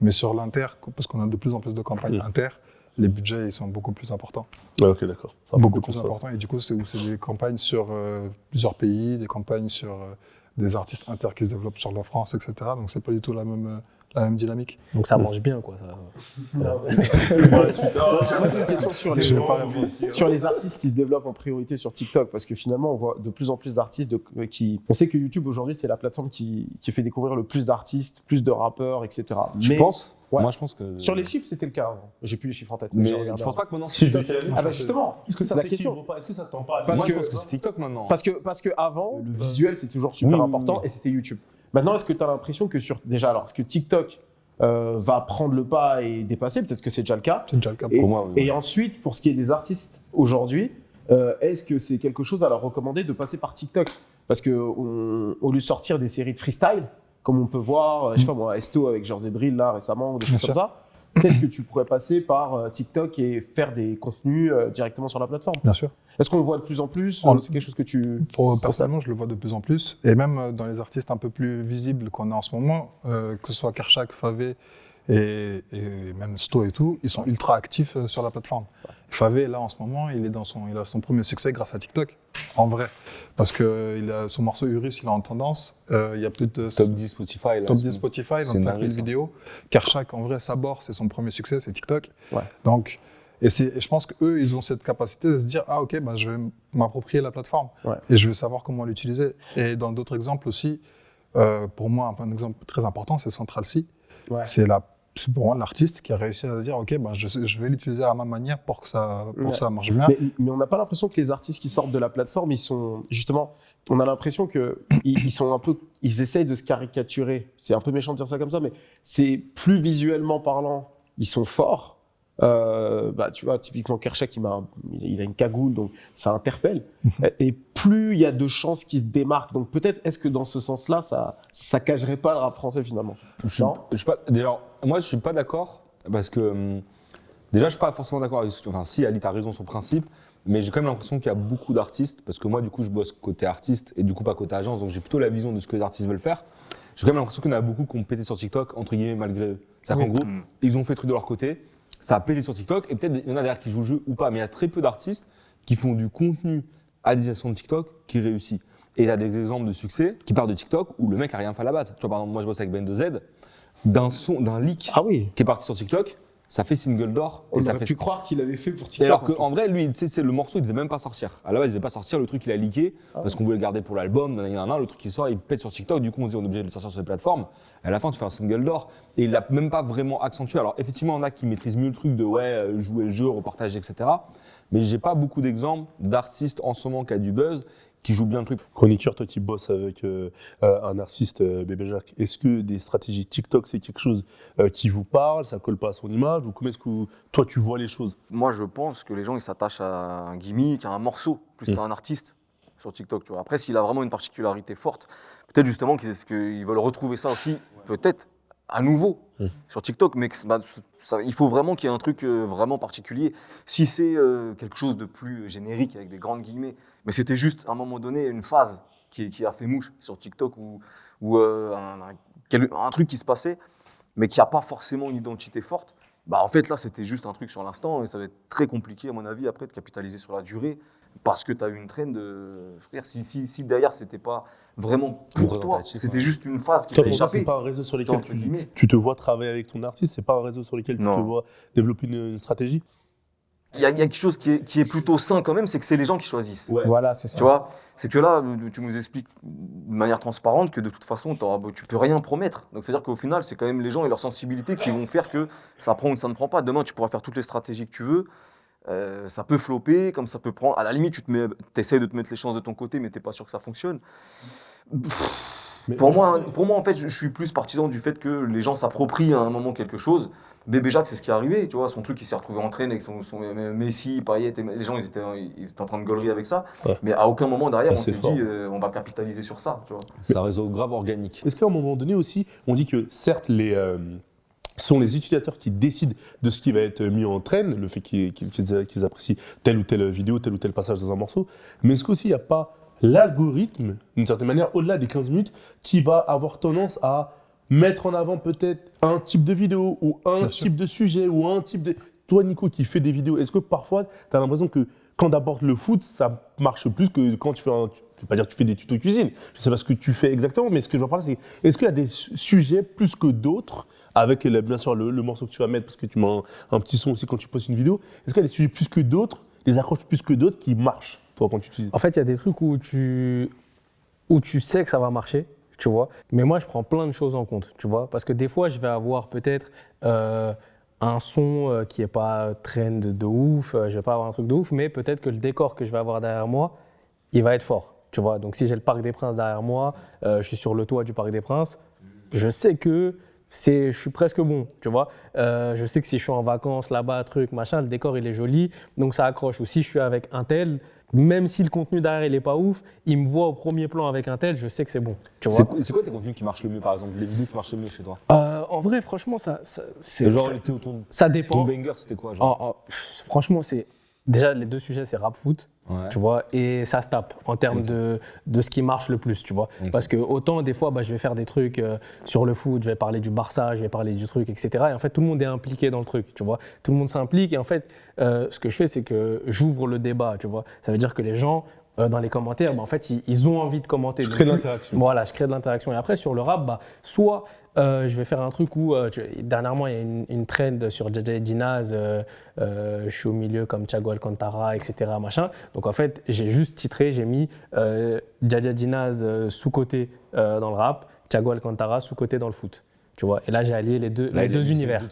Mais sur l'inter, parce qu'on a de plus en plus de campagnes inter, les budgets, ils sont beaucoup plus importants. Ah, ok, d'accord. Ça fait Beaucoup beaucoup plus de sens. importants. Et du coup, c'est des campagnes sur plusieurs pays, des campagnes sur des artistes inter qui se développent sur la France, etc. Donc, c'est pas du tout la même dynamique. Donc ça mange bien, quoi. Ça. J'aimerais une question Je vais pas répondre. sur les artistes qui se développent en priorité sur TikTok, parce que finalement, on voit de plus en plus d'artistes qui. On sait que YouTube aujourd'hui, c'est la plateforme qui fait découvrir le plus d'artistes, plus de rappeurs, etc. Tu Mais penses? Ouais. Moi, je pense que. sur les chiffres, c'était le cas avant. J'ai plus les chiffres en tête. Mais j'ai je regardé pense avant. pas que maintenant. Si je TikTok- te dis- Ah bah justement, Est-ce que c'est ça la t'équilibre question. pas? Est-ce que ça te tend pas? Parce Moi, que- je pense que c'est TikTok maintenant. Parce que avant, le visuel, c'est toujours super Oui, oui, important oui. et c'était YouTube. Maintenant, est-ce que tu as l'impression que est-ce que TikTok va prendre le pas et dépasser? Peut-être que c'est déjà le cas. C'est déjà le cas. Et, Pour moi, oui, et ouais. ensuite, pour ce qui est des artistes aujourd'hui, est-ce que c'est quelque chose à leur recommander de passer par TikTok? Parce que au lieu de sortir des séries de freestyle, comme on peut voir, je sais pas moi, Esto avec Jersey Drill là récemment, ou des choses Bien comme ça, peut-être que tu pourrais passer par TikTok et faire des contenus directement sur la plateforme. Bien sûr. Est-ce qu'on le voit de plus en plus? C'est quelque chose que tu... Personnellement, je le vois de plus en plus. Et même dans les artistes un peu plus visibles qu'on a en ce moment, que ce soit Kershak, Favé et même Sto et tout, ils sont ultra actifs sur la plateforme. Favé, là, en ce moment, il a son premier succès grâce à TikTok, en vrai. Parce que son morceau Urus, il est en tendance. Il y a plus de Top 10 Spotify. Là, top c'est 10 Spotify, c'est 25 000 dingue, ça. vidéos. Kershak, en vrai, Sabor, c'est son premier succès, c'est TikTok. Ouais. Donc, et je pense qu'eux, ils ont cette capacité de se dire, ah ok, bah, je vais m'approprier la plateforme Ouais. et je vais savoir comment l'utiliser. Et dans d'autres exemples aussi, pour moi, un exemple très important, c'est Central C. Ouais. C'est pour moi l'artiste qui a réussi à se dire, ok, bah, je vais l'utiliser à ma manière pour que ça marche bien. Mais on n'a pas l'impression que les artistes qui sortent de la plateforme, ils sont justement, on a l'impression que ils sont un peu, ils essayent de se caricaturer. C'est un peu méchant de dire ça comme ça, mais c'est plus visuellement parlant, ils sont forts. Bah, tu vois, typiquement Kershak, il a une cagoule, donc ça interpelle. Et plus il y a de chances qu'il se démarque. Donc peut-être, est-ce que dans ce sens-là, ça cacherait pas le rap français finalement? Non. D'ailleurs, moi, je suis pas d'accord parce que déjà, je suis pas forcément d'accord avec. Enfin, si Ali, t'as raison sur le principe, mais j'ai quand même l'impression qu'il y a beaucoup d'artistes parce que moi, du coup, je bosse côté artiste et du coup pas côté agence, donc j'ai plutôt la vision de ce que les artistes veulent faire. J'ai quand même l'impression qu'il y en a beaucoup qui ont pété sur TikTok entre guillemets malgré eux. C'est-à-dire qu'en gros, ils ont fait le truc de leur côté. Ça a pété sur TikTok et peut-être il y en a derrière qui jouent le jeu ou pas, mais il y a très peu d'artistes qui font du contenu à destination de TikTok qui réussit. Et il y a des exemples de succès qui partent de TikTok où le mec a rien fait à la base. Tu vois, par exemple, moi je bosse avec Ben 2Z, d'un leak Ah oui. qui est parti sur TikTok, ça fait single d'or. On Et ça aurait fait... pu croire qu'il avait fait pour Et TikTok. alors en plus. qu'en vrai, lui, tu sais, c'est le morceau, il devait même pas sortir. À la base, il devait pas sortir, le truc il a leaké parce qu'on voulait le garder pour l'album, le truc qui sort, il pète sur TikTok, du coup on se dit on est obligé de le sortir sur les plateformes. Et à la fin, tu fais un single d'or et il l'a même pas vraiment accentué. Alors effectivement, il y en a qui maîtrisent mieux le truc de jouer le jeu, repartager, etc. Mais j'ai pas beaucoup d'exemples d'artistes en ce moment qui a du buzz qui jouent bien le truc. Chroniqueur, toi qui bosses avec un artiste, Bébé Jacques, est-ce que des stratégies TikTok, c'est quelque chose qui vous parle, ça colle pas à son image, ou comment est-ce que toi tu vois les choses? Moi, je pense que les gens, ils s'attachent à un gimmick, à un morceau, plus qu'à un artiste sur TikTok. Tu vois. Après, s'il a vraiment une particularité forte, peut-être justement qu'ils veulent retrouver ça aussi, peut-être à nouveau sur TikTok, mais il faut vraiment qu'il y ait un truc vraiment particulier. Si c'est quelque chose de plus générique, avec des grandes guillemets, mais c'était juste à un moment donné une phase qui a fait mouche sur TikTok ou un truc qui se passait, mais qui n'a pas forcément une identité forte, bah en fait là c'était juste un truc sur l'instant et ça va être très compliqué à mon avis après de capitaliser sur la durée parce que tu as eu une trend de frère, si derrière c'était pas vraiment pour toi, Représentatif, c'était ouais. juste une phase qui Toi, t'a pour toi, échappé. c'est pas un réseau sur lequel Entre guillemets. tu te vois travailler avec ton artiste, c'est pas un réseau sur lequel tu Non. te vois développer une stratégie? Il y a quelque chose qui est plutôt sain quand même, c'est que c'est les gens qui choisissent. Voilà, c'est ça. Tu vois, c'est que là, tu nous expliques de manière transparente que de toute façon, tu peux rien promettre. Donc c'est-à-dire qu'au final, c'est quand même les gens et leur sensibilité qui vont faire que ça prend ou ça ne prend pas. Demain, tu pourras faire toutes les stratégies que tu veux. Ça peut flopper, comme ça peut prendre. À la limite, tu essaies de te mettre les chances de ton côté, mais tu n'es pas sûr que ça fonctionne. Pour moi, en fait, je suis plus partisan du fait que les gens s'approprient à un moment quelque chose. Bébé Jacques, c'est ce qui est arrivé, tu vois, son truc, il s'est retrouvé en traîne avec son Messi, Payet, et les gens, ils étaient en train de gaulerie avec ça. Ouais. Mais à aucun moment derrière, on Ça, s'est c'est fort. dit, on va capitaliser sur ça, tu vois. C'est un réseau grave organique. Est-ce qu'à un moment donné aussi, on dit que certes, sont les utilisateurs qui décident de ce qui va être mis en trend, le fait qu'ils apprécient telle ou telle vidéo, tel ou tel passage dans un morceau, mais est-ce qu'aussi il n'y a pas l'algorithme, d'une certaine manière, au-delà des 15 minutes, qui va avoir tendance à mettre en avant peut-être un type de vidéo ou un Bien type de sujet ou un type de... Toi, Nico, qui fais des vidéos, est-ce que parfois, tu as l'impression que quand t'abordes le foot, ça marche plus que quand tu fais je ne vais pas dire que tu fais des tutos cuisine, je ne sais pas ce que tu fais exactement, mais ce que je veux parler, c'est est-ce qu'il y a des sujets plus que d'autres, avec bien sûr le morceau que tu vas mettre, parce que tu mets un petit son aussi quand tu postes une vidéo, est-ce qu'il y a des sujets plus que d'autres, des accroches plus que d'autres qui marchent, toi, quand tu utilises? En fait, il y a des trucs où tu sais que ça va marcher, tu vois. Mais moi, je prends plein de choses en compte, tu vois. Parce que des fois, je vais avoir peut-être un son qui n'est pas trend de ouf, je vais pas avoir un truc de ouf, mais peut-être que le décor que je vais avoir derrière moi, il va être fort, tu vois. Donc, si j'ai le Parc des Princes derrière moi, je suis sur le toit du Parc des Princes, je sais que je suis presque bon, tu vois. Je sais que si je suis en vacances là-bas, truc, machin, le décor il est joli, donc ça accroche. Ou si je suis avec un tel, même si le contenu derrière il est pas ouf, il me voit au premier plan avec un tel, je sais que c'est bon, tu vois. C'est quoi tes contenus qui marchent le mieux, par exemple, les vidéos qui marchent le mieux chez toi? En vrai, franchement, C'est genre, ça ton dépend. banger, c'était quoi, genre? Franchement, déjà les deux sujets, c'est rap foot. Ouais. Tu vois, et ça se tape en termes de ce qui marche le plus, tu vois. Ok. Parce que autant des fois, je vais faire des trucs sur le foot, je vais parler du Barça, je vais parler du truc, etc. Et en fait, tout le monde est impliqué dans le truc, tu vois. Tout le monde s'implique et en fait, ce que je fais, c'est que j'ouvre le débat, tu vois. Ça veut dire que les gens, dans les commentaires, en fait, ils ont envie de commenter. Je crée de l'interaction. Voilà, je crée de l'interaction. Et après, sur le rap, soit je vais faire un truc où, dernièrement, il y a une trend sur Djadja Dinaz, je suis au milieu comme Thiago Alcantara, etc. Machin. Donc en fait, j'ai juste titré, j'ai mis Djadja Dinaz sous-côté dans le rap, Thiago Alcantara sous-côté dans le foot. Tu vois, et là, j'ai allié les deux univers.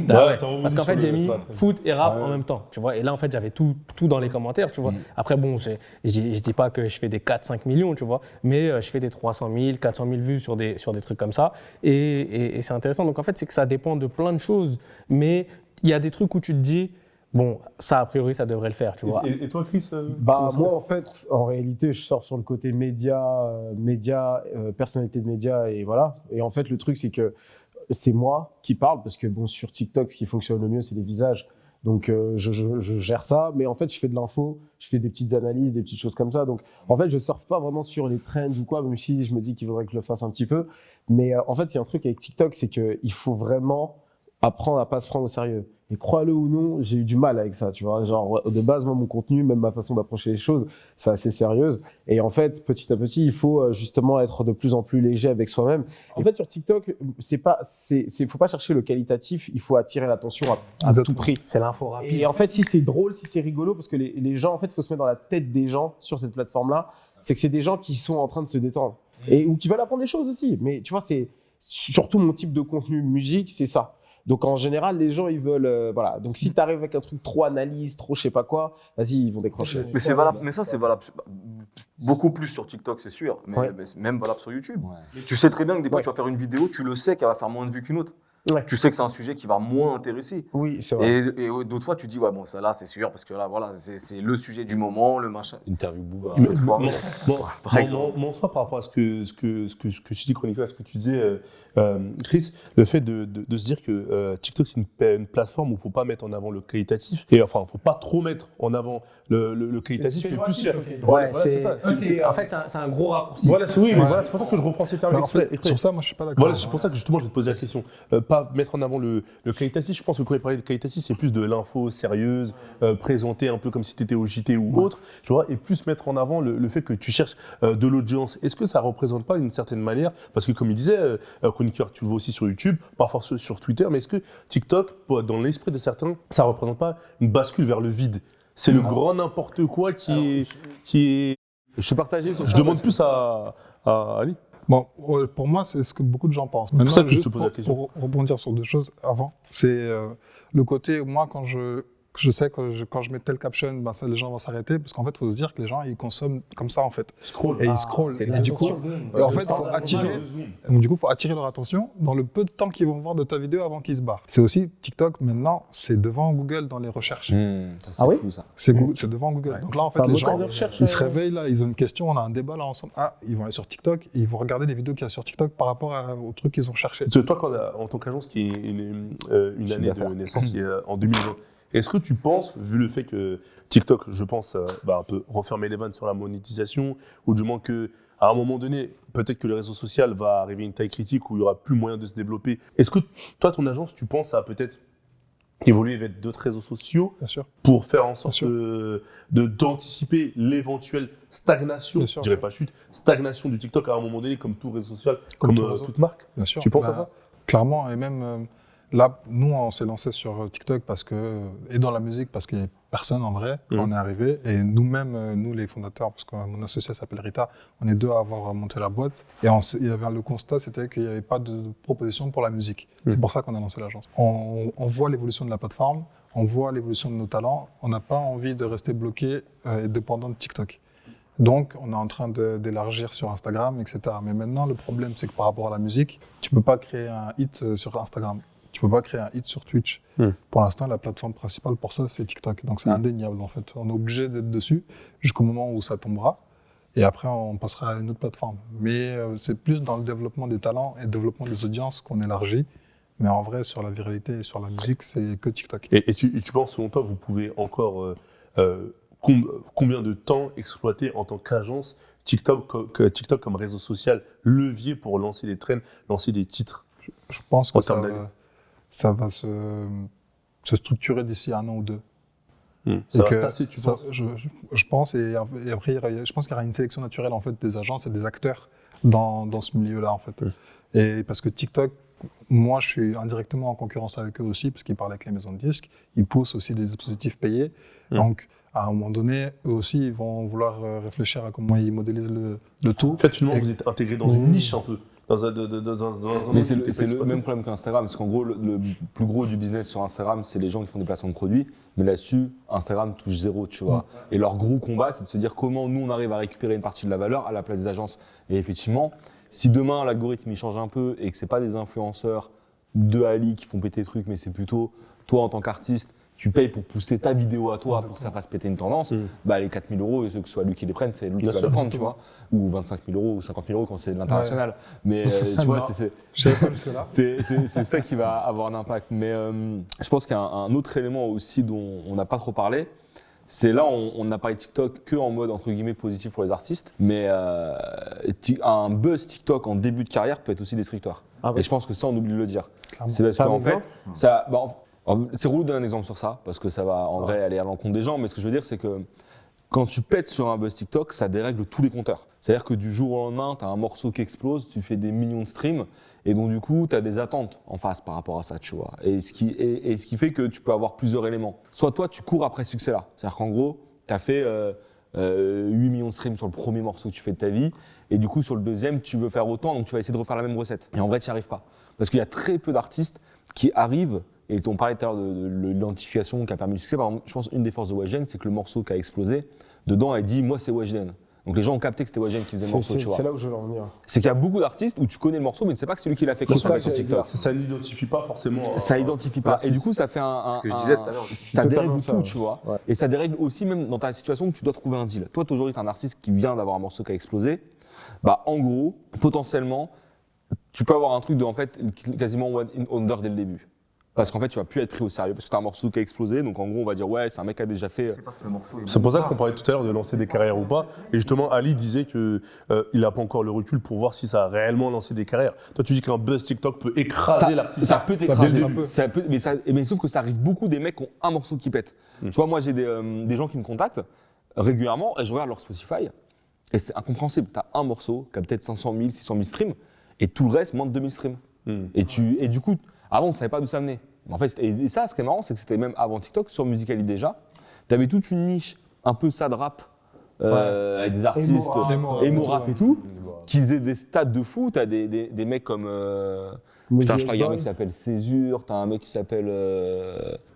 Ah ouais, parce qu'en fait, j'ai mis foot et rap en même temps, tu vois. Et là, en fait, j'avais tout dans les commentaires, tu vois. Après, bon, je dis pas que je fais des 4-5 millions, tu vois, mais je fais des 300 000, 400 000 vues sur des trucs comme ça. Et c'est intéressant. Donc, en fait, c'est que ça dépend de plein de choses. Mais il y a des trucs où tu te dis, bon, ça, a priori, ça devrait le faire, tu vois. Et toi, Chris Moi, en fait, en réalité, je sors sur le côté média, personnalité de média, et voilà. Et en fait, le truc, c'est que c'est moi qui parle, parce que bon, sur TikTok, ce qui fonctionne le mieux, c'est les visages. Donc, je gère ça, mais en fait, je fais de l'info, je fais des petites analyses, des petites choses comme ça. Donc, en fait, je surfe pas vraiment sur les trends ou quoi, même si je me dis qu'il faudrait que je le fasse un petit peu. Mais en fait, il y a un truc avec TikTok, c'est qu'il faut vraiment apprendre à pas se prendre au sérieux. Et crois-le ou non, j'ai eu du mal avec ça, tu vois. Genre, de base, moi, mon contenu, même ma façon d'approcher les choses, c'est assez sérieuse. Et en fait, petit à petit, il faut justement être de plus en plus léger avec soi-même. En fait, sur TikTok, faut pas chercher le qualitatif, il faut attirer l'attention à tout prix. C'est l'info rapide. Et en fait, si c'est drôle, si c'est rigolo, parce que les gens, en fait, il faut se mettre dans la tête des gens sur cette plateforme-là, c'est que c'est des gens qui sont en train de se détendre. Ou qui veulent apprendre des choses aussi. Mais tu vois, c'est surtout mon type de contenu musique, c'est ça. Donc en général, les gens ils veulent voilà. Donc si tu arrives avec un truc trop analyse, trop je sais pas quoi, vas-y, ils vont décrocher. Mais c'est valable, mais ça c'est valable beaucoup plus sur TikTok, c'est sûr, mais c'est même valable sur YouTube. Ouais. Tu sais très bien que des fois tu vas faire une vidéo, tu le sais qu'elle va faire moins de vues qu'une autre. Ouais. Tu sais que c'est un sujet qui va moins intéresser. Oui, c'est vrai. Et d'autres fois tu dis ouais bon ça là c'est sûr parce que là voilà c'est le sujet du moment, le machin. Interview Booba. Par exemple. Non, ça par rapport à ce que tu dis, Chroniqueur, ce que tu disais, Chris, le fait de se dire que TikTok c'est une plateforme où il ne faut pas mettre en avant le qualitatif, et enfin il ne faut pas trop mettre en avant le qualitatif, mais plus Ouais, en fait, c'est un gros raccourci. Voilà, voilà, c'est pour ça que je reprends ces termes Bah, en exprès. fait, sur ça, moi, je suis pas d'accord. Voilà, c'est pour ça que justement je vais te poser la question. Pas mettre en avant le qualitatif. Je pense que quand il parlait de qualitatif, c'est plus de l'info sérieuse, présentée un peu comme si tu étais au JT ou autre, tu vois, et plus mettre en avant le fait que tu cherches de l'audience. Est-ce que ça ne représente pas d'une certaine manière, parce que comme il disait, Chroniqueur, tu le vois aussi sur YouTube, parfois sur Twitter, mais est-ce que TikTok, dans l'esprit de certains, ça ne représente pas une bascule vers le vide? C'est le grand n'importe quoi qui est... Je suis partagé sur ça. Je demande plus à Ali. Bon, pour moi, c'est ce que beaucoup de gens pensent. C'est pour ça que je juste te pose la question. pour rebondir sur deux choses avant, c'est le côté, moi, quand je je sais que quand je mets tel caption, ben ça, les gens vont s'arrêter parce qu'en fait, il faut se dire que les gens ils consomment comme ça en fait. Et ils scrollent. Et du coup, en fait, faut attirer leur attention dans le peu de temps qu'ils vont voir de ta vidéo avant qu'ils se barrent. C'est aussi TikTok maintenant, c'est devant Google dans les recherches. Ça, c'est fou, ça. C'est devant Google. Donc là, en fait, les gens, ils se réveillent là, ils ont une question, on a un débat là ensemble. Ah, ils vont aller sur TikTok et ils vont regarder les vidéos qu'il y a sur TikTok par rapport au truc qu'ils ont cherché. Toi, en tant qu'agence qui est une année de naissance qui est en 2020, est-ce que tu penses, vu le fait que TikTok, je pense, un peu refermer les vannes sur la monétisation, ou du moins qu'à un moment donné, peut-être que le réseau social va arriver à une taille critique où il n'y aura plus moyen de se développer. Est-ce que toi, ton agence, tu penses à peut-être évoluer avec d'autres réseaux sociaux pour faire en sorte d'anticiper l'éventuelle stagnation, je dirais pas chute, stagnation du TikTok à un moment donné, comme tout réseau social, comme toute marque. Bien sûr. Tu penses à ça? Clairement, et même là, nous, on s'est lancé sur TikTok et dans la musique parce qu'il n'y avait personne en vrai. On est arrivé et nous-mêmes, nous les fondateurs, parce que mon associé s'appelle Rita, on est deux à avoir monté la boîte. Et il y avait le constat, c'était qu'il n'y avait pas de proposition pour la musique. C'est pour ça qu'on a lancé l'agence. On voit l'évolution de la plateforme, on voit l'évolution de nos talents. On n'a pas envie de rester bloqué et dépendant de TikTok. Donc, on est en train d'élargir sur Instagram, etc. Mais maintenant, le problème, c'est que par rapport à la musique, tu ne peux pas créer un hit sur Instagram. Tu peux pas créer un hit sur Twitch. Pour l'instant, la plateforme principale pour ça, c'est TikTok. Donc, c'est indéniable, en fait. On est obligé d'être dessus jusqu'au moment où ça tombera. Et après, on passera à une autre plateforme. Mais c'est plus dans le développement des talents et le développement des audiences qu'on élargit. Mais en vrai, sur la viralité et sur la musique, c'est que TikTok. Et tu penses, selon toi, vous pouvez encore combien de temps exploiter en tant qu'agence TikTok comme réseau social, levier pour lancer des trends, lancer des titres? Je pense que ça va se structurer d'ici 1 an ou 2. Ça va se tasser, tu penses? Je pense, et après, je pense qu'il y aura une sélection naturelle en fait, des agences et des acteurs dans ce milieu-là. En fait. Et parce que TikTok, moi, je suis indirectement en concurrence avec eux aussi, parce qu'ils parlent avec les maisons de disques, ils poussent aussi des dispositifs payés. Donc, à un moment donné, eux aussi, ils vont vouloir réfléchir à comment ils modélisent le tout. En fait, finalement, vous êtes intégré dans une niche un peu. Mais c'est le même problème qu'Instagram, parce qu'en gros, le plus gros du business sur Instagram, c'est les gens qui font des placements de produits, mais là-dessus, Instagram touche zéro, tu vois. Et leur gros combat, c'est de se dire comment nous, on arrive à récupérer une partie de la valeur à la place des agences. Et effectivement, si demain, l'algorithme, il change un peu et que c'est pas des influenceurs de Ali qui font péter des trucs, mais c'est plutôt toi, en tant qu'artiste, tu payes pour pousser ta vidéo à toi pour que ça fasse péter une tendance, bah les 4 000 €, et ceux que ce soit lui qui les prenne, c'est lui qui va les prendre, tu vois. Ou 25 000 € ou 50 000 € quand c'est de l'international. Mais tu vois, c'est ça qui va avoir un impact. Mais je pense qu'il y a un autre élément aussi dont on n'a pas trop parlé. C'est là, on a parlé de TikTok que en mode entre guillemets positif pour les artistes. Mais un buzz TikTok en début de carrière peut être aussi destructeur. Et je pense que ça, on oublie de le dire. C'est parce qu'en fait, c'est relou de donner un exemple sur ça, parce que ça va en vrai aller à l'encontre des gens, mais ce que je veux dire, c'est que quand tu pètes sur un buzz TikTok, ça dérègle tous les compteurs. C'est-à-dire que du jour au lendemain, tu as un morceau qui explose, tu fais des millions de streams, et donc du coup, tu as des attentes en face par rapport à ça, tu vois. Et ce qui fait que tu peux avoir plusieurs éléments. Soit toi, tu cours après ce succès-là. C'est-à-dire qu'en gros, tu as fait 8 millions de streams sur le premier morceau que tu fais de ta vie, et du coup, sur le deuxième, tu veux faire autant, donc tu vas essayer de refaire la même recette. Et en vrai, tu n'y arrives pas. Parce qu'il y a très peu d'artistes qui arrivent. Et on parlait tout à l'heure de l'identification qui a permis le succès. Par exemple, je pense une des forces de Weshden, c'est que le morceau qui a explosé, dedans, elle dit « moi, c'est Weshden ». Donc les gens ont capté que c'était Weshden qui faisait le morceau, tu vois. C'est là où je veux en venir. C'est qu'il y a beaucoup d'artistes où tu connais le morceau, mais tu ne sais pas que c'est lui qui l'a fait sur TikTok. Ça n'identifie pas forcément. Ça n'identifie pas. Et du coup, ça fait ce que je disais tout à l'heure. ça dérègle tout, tu vois. Ouais. Et ça dérègle aussi même dans ta situation où tu dois trouver un deal. Toi, aujourd'hui, tu es un artiste qui vient d'avoir un morceau qui a explosé. Bah, en gros, potentiellement, tu peux avoir un truc de, en fait, quasiment one in under dès le début. Parce qu'en fait, tu vas plus être pris au sérieux parce que tu as un morceau qui a explosé. Donc en gros, on va dire ouais, c'est un mec qui a déjà fait. C'est pour ça qu'on parlait tout à l'heure de lancer des carrières ou pas. Et justement, Ali disait que il n'a pas encore le recul pour voir si ça a réellement lancé des carrières. Toi, tu dis qu'un buzz TikTok peut écraser l'artiste. Ça peut t'écraser. Mais sauf que ça arrive beaucoup des mecs qui ont un morceau qui pète. Tu vois, moi j'ai des gens qui me contactent régulièrement et je regarde leur Spotify et c'est incompréhensible. Tu as un morceau qui a peut-être 500 000, 600 000 streams et tout le reste moins de 2000 streams. Et du coup, avant, on ne savait pas d'où ça venait. En fait, et ça, ce qui est marrant, c'est que c'était même avant TikTok, sur Musical.ly déjà, tu avais toute une niche un peu sad rap avec des artistes, emo rap et tout, Ouais. qui faisaient des stats de fou. T'as des mecs comme. Putain, je crois qu'il y a un mec qui s'appelle Césure, t'as un mec qui s'appelle.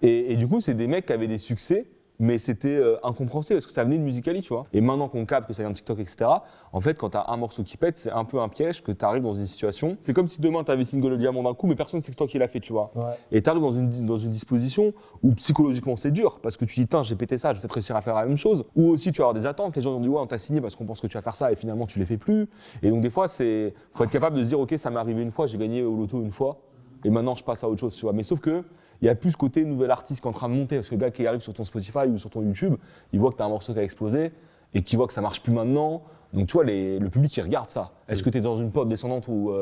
Et du coup, c'est des mecs qui avaient des succès, mais c'était incompréhensible parce que ça venait de Musical.ly, tu vois. Et maintenant qu'on capte que ça vient de TikTok, etc., en fait, quand t'as un morceau qui pète, c'est un peu un piège que t'arrives dans une situation. C'est comme si demain t'avais single le diamant d'un coup, mais personne ne sait que c'est toi qui l'as fait, tu vois. Ouais. Et t'arrives dans une disposition où psychologiquement c'est dur parce que tu dis, tiens, j'ai pété ça, je vais peut-être réussir à faire la même chose. Ou aussi tu vas avoir des attentes, les gens ont dit, ouais, on t'a signé parce qu'on pense que tu vas faire ça et finalement tu les fais plus. Et donc des fois, faut être capable de se dire, ok, ça m'est arrivé une fois, j'ai gagné au loto une fois et maintenant je passe à autre chose, tu vois. Mais sauf que il y a plus ce côté nouvel artiste qui est en train de monter parce que le gars qui arrive sur ton Spotify ou sur ton YouTube, il voit que t'as un morceau qui a explosé et qui voit que ça marche plus maintenant. Donc tu vois, le public il regarde ça. Est-ce que tu es dans une pente descendante ou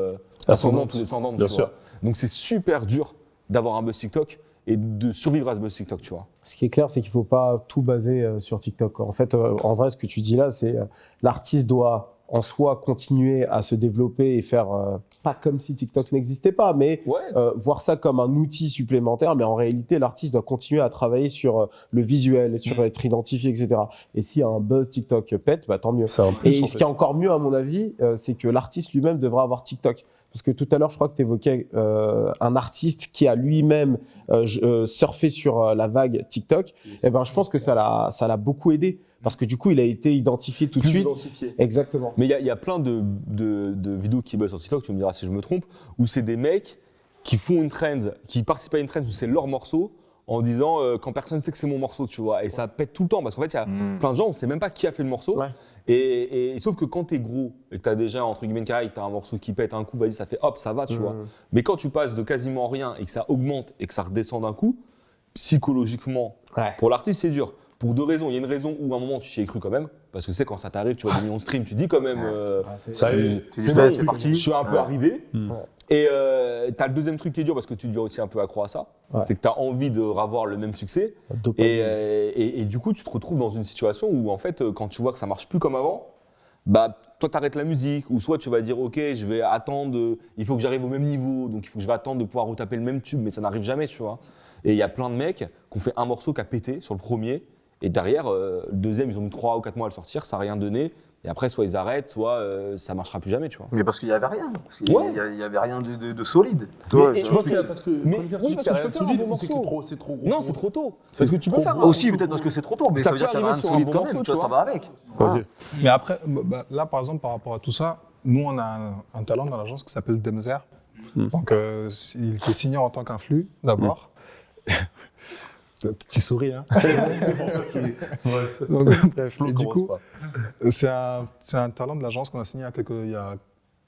ascendante ou descendante, Bien tu sûr. vois. Donc c'est super dur d'avoir un buzz TikTok et de survivre à ce buzz TikTok, tu vois. Ce qui est clair, c'est qu'il ne faut pas tout baser sur TikTok. En fait, en vrai, ce que tu dis là, c'est l'artiste doit en soi continuer à se développer et faire pas comme si TikTok n'existait pas, mais Ouais. voir ça comme un outil supplémentaire. Mais en réalité, l'artiste doit continuer à travailler sur le visuel, sur être identifié, etc. Et s'il y a un buzz TikTok pète, bah, tant mieux. C'est un plus, Et en ce fait. qui est encore mieux, à mon avis, c'est que l'artiste lui-même devra avoir TikTok. Parce que tout à l'heure, je crois que tu évoquais un artiste qui a lui-même surfé sur la vague TikTok. Et ben, je pense que ça l'a beaucoup aidé. Parce que du coup, il a été identifié tout de suite. Identifié. Exactement. Mais il y a plein de vidéos qui buzzent sur TikTok, tu me diras si je me trompe, où c'est des mecs qui font une trend, qui participent à une trend où c'est leur morceau, en disant quand personne sait que c'est mon morceau, tu vois. Et ça pète tout le temps, parce qu'en fait, il y a plein de gens, on sait même pas qui a fait le morceau. Ouais. Et sauf que quand t'es gros et que t'as déjà, entre guillemets, une carrière, et que t'as un morceau qui pète un coup, vas-y, ça fait hop, ça va, tu vois. Mais quand tu passes de quasiment rien et que ça augmente et que ça redescend d'un coup, psychologiquement, Ouais. pour l'artiste, c'est dur. Pour deux raisons. Il y a une raison où à un moment, tu t'y es cru quand même. Parce que c'est quand ça t'arrive, tu vois des millions de streams, tu dis quand même, Ça y est. Tu dis c'est ça, bon, c'est parti. je suis un peu arrivé. Mm. Et t'as le deuxième truc qui est dur parce que tu deviens aussi un peu accro à ça. Ouais. C'est que t'as envie de revoir le même succès. Et du coup, tu te retrouves dans une situation où en fait, quand tu vois que ça marche plus comme avant, bah toi t'arrêtes la musique ou soit tu vas dire ok, je vais attendre, il faut que j'arrive au même niveau, donc il faut que je vais attendre de pouvoir retaper le même tube, mais ça n'arrive jamais, tu vois. Et il y a plein de mecs qui ont fait un morceau qui a pété sur le premier. Et derrière, le deuxième, ils ont mis 3 ou 4 mois à le sortir, ça n'a rien donné. Et après, soit ils arrêtent, soit ça ne marchera plus jamais, tu vois. Mais parce qu'il n'y avait rien. Parce qu'il Ouais. y avait rien de solide. et Tu vois parce que Mais quand il y a oui, parce que tu peux faire un bon c'est morceau. c'est trop gros. Non, c'est trop tôt. Parce que tu peux faire Aussi, peut-être parce que c'est trop tôt, mais Ça ça veut dire peut qu'il y avait rien de arriver sur un solide bon quand même. morceau, Tu vois, tu ça vois. va avec. Ok. Mais après, là, par exemple, par rapport à tout ça, nous, on a un talent dans l'agence qui s'appelle Demzer. Donc, il est signé en tant qu'influx, d'abord. Tu souris, hein. Donc, bref, et du coup, c'est un talent de l'agence qu'on a signé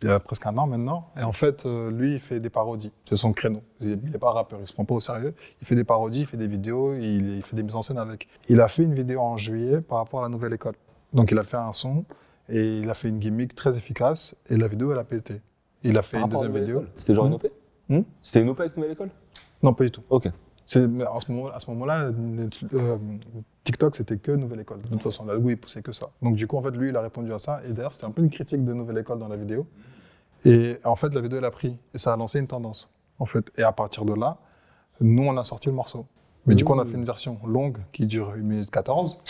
il y a presque un an maintenant. Et en fait, lui, il fait des parodies. C'est son créneau. Il n'est pas rappeur, il ne se prend pas au sérieux. Il fait des parodies, il fait des vidéos, il fait des mises en scène avec. Il a fait une vidéo en juillet par rapport à la nouvelle école. Donc, il a fait un son et il a fait une gimmick très efficace. Et la vidéo, elle a pété. Il a fait une deuxième vidéo. C'était genre une OP Hmm. C'était une OP avec Nouvelle École Non, pas du tout. Ok. Mais à ce moment-là, TikTok, c'était que Nouvelle École. De toute façon, l'algo, il poussait que ça. Donc, du coup, en fait, lui, il a répondu à ça. Et d'ailleurs, c'était un peu une critique de Nouvelle École dans la vidéo. Et en fait, la vidéo, elle a pris. Et ça a lancé une tendance, en fait. Et à partir de là, nous, on a sorti le morceau. Mais du coup, on a fait une version longue qui dure 1 minute 14,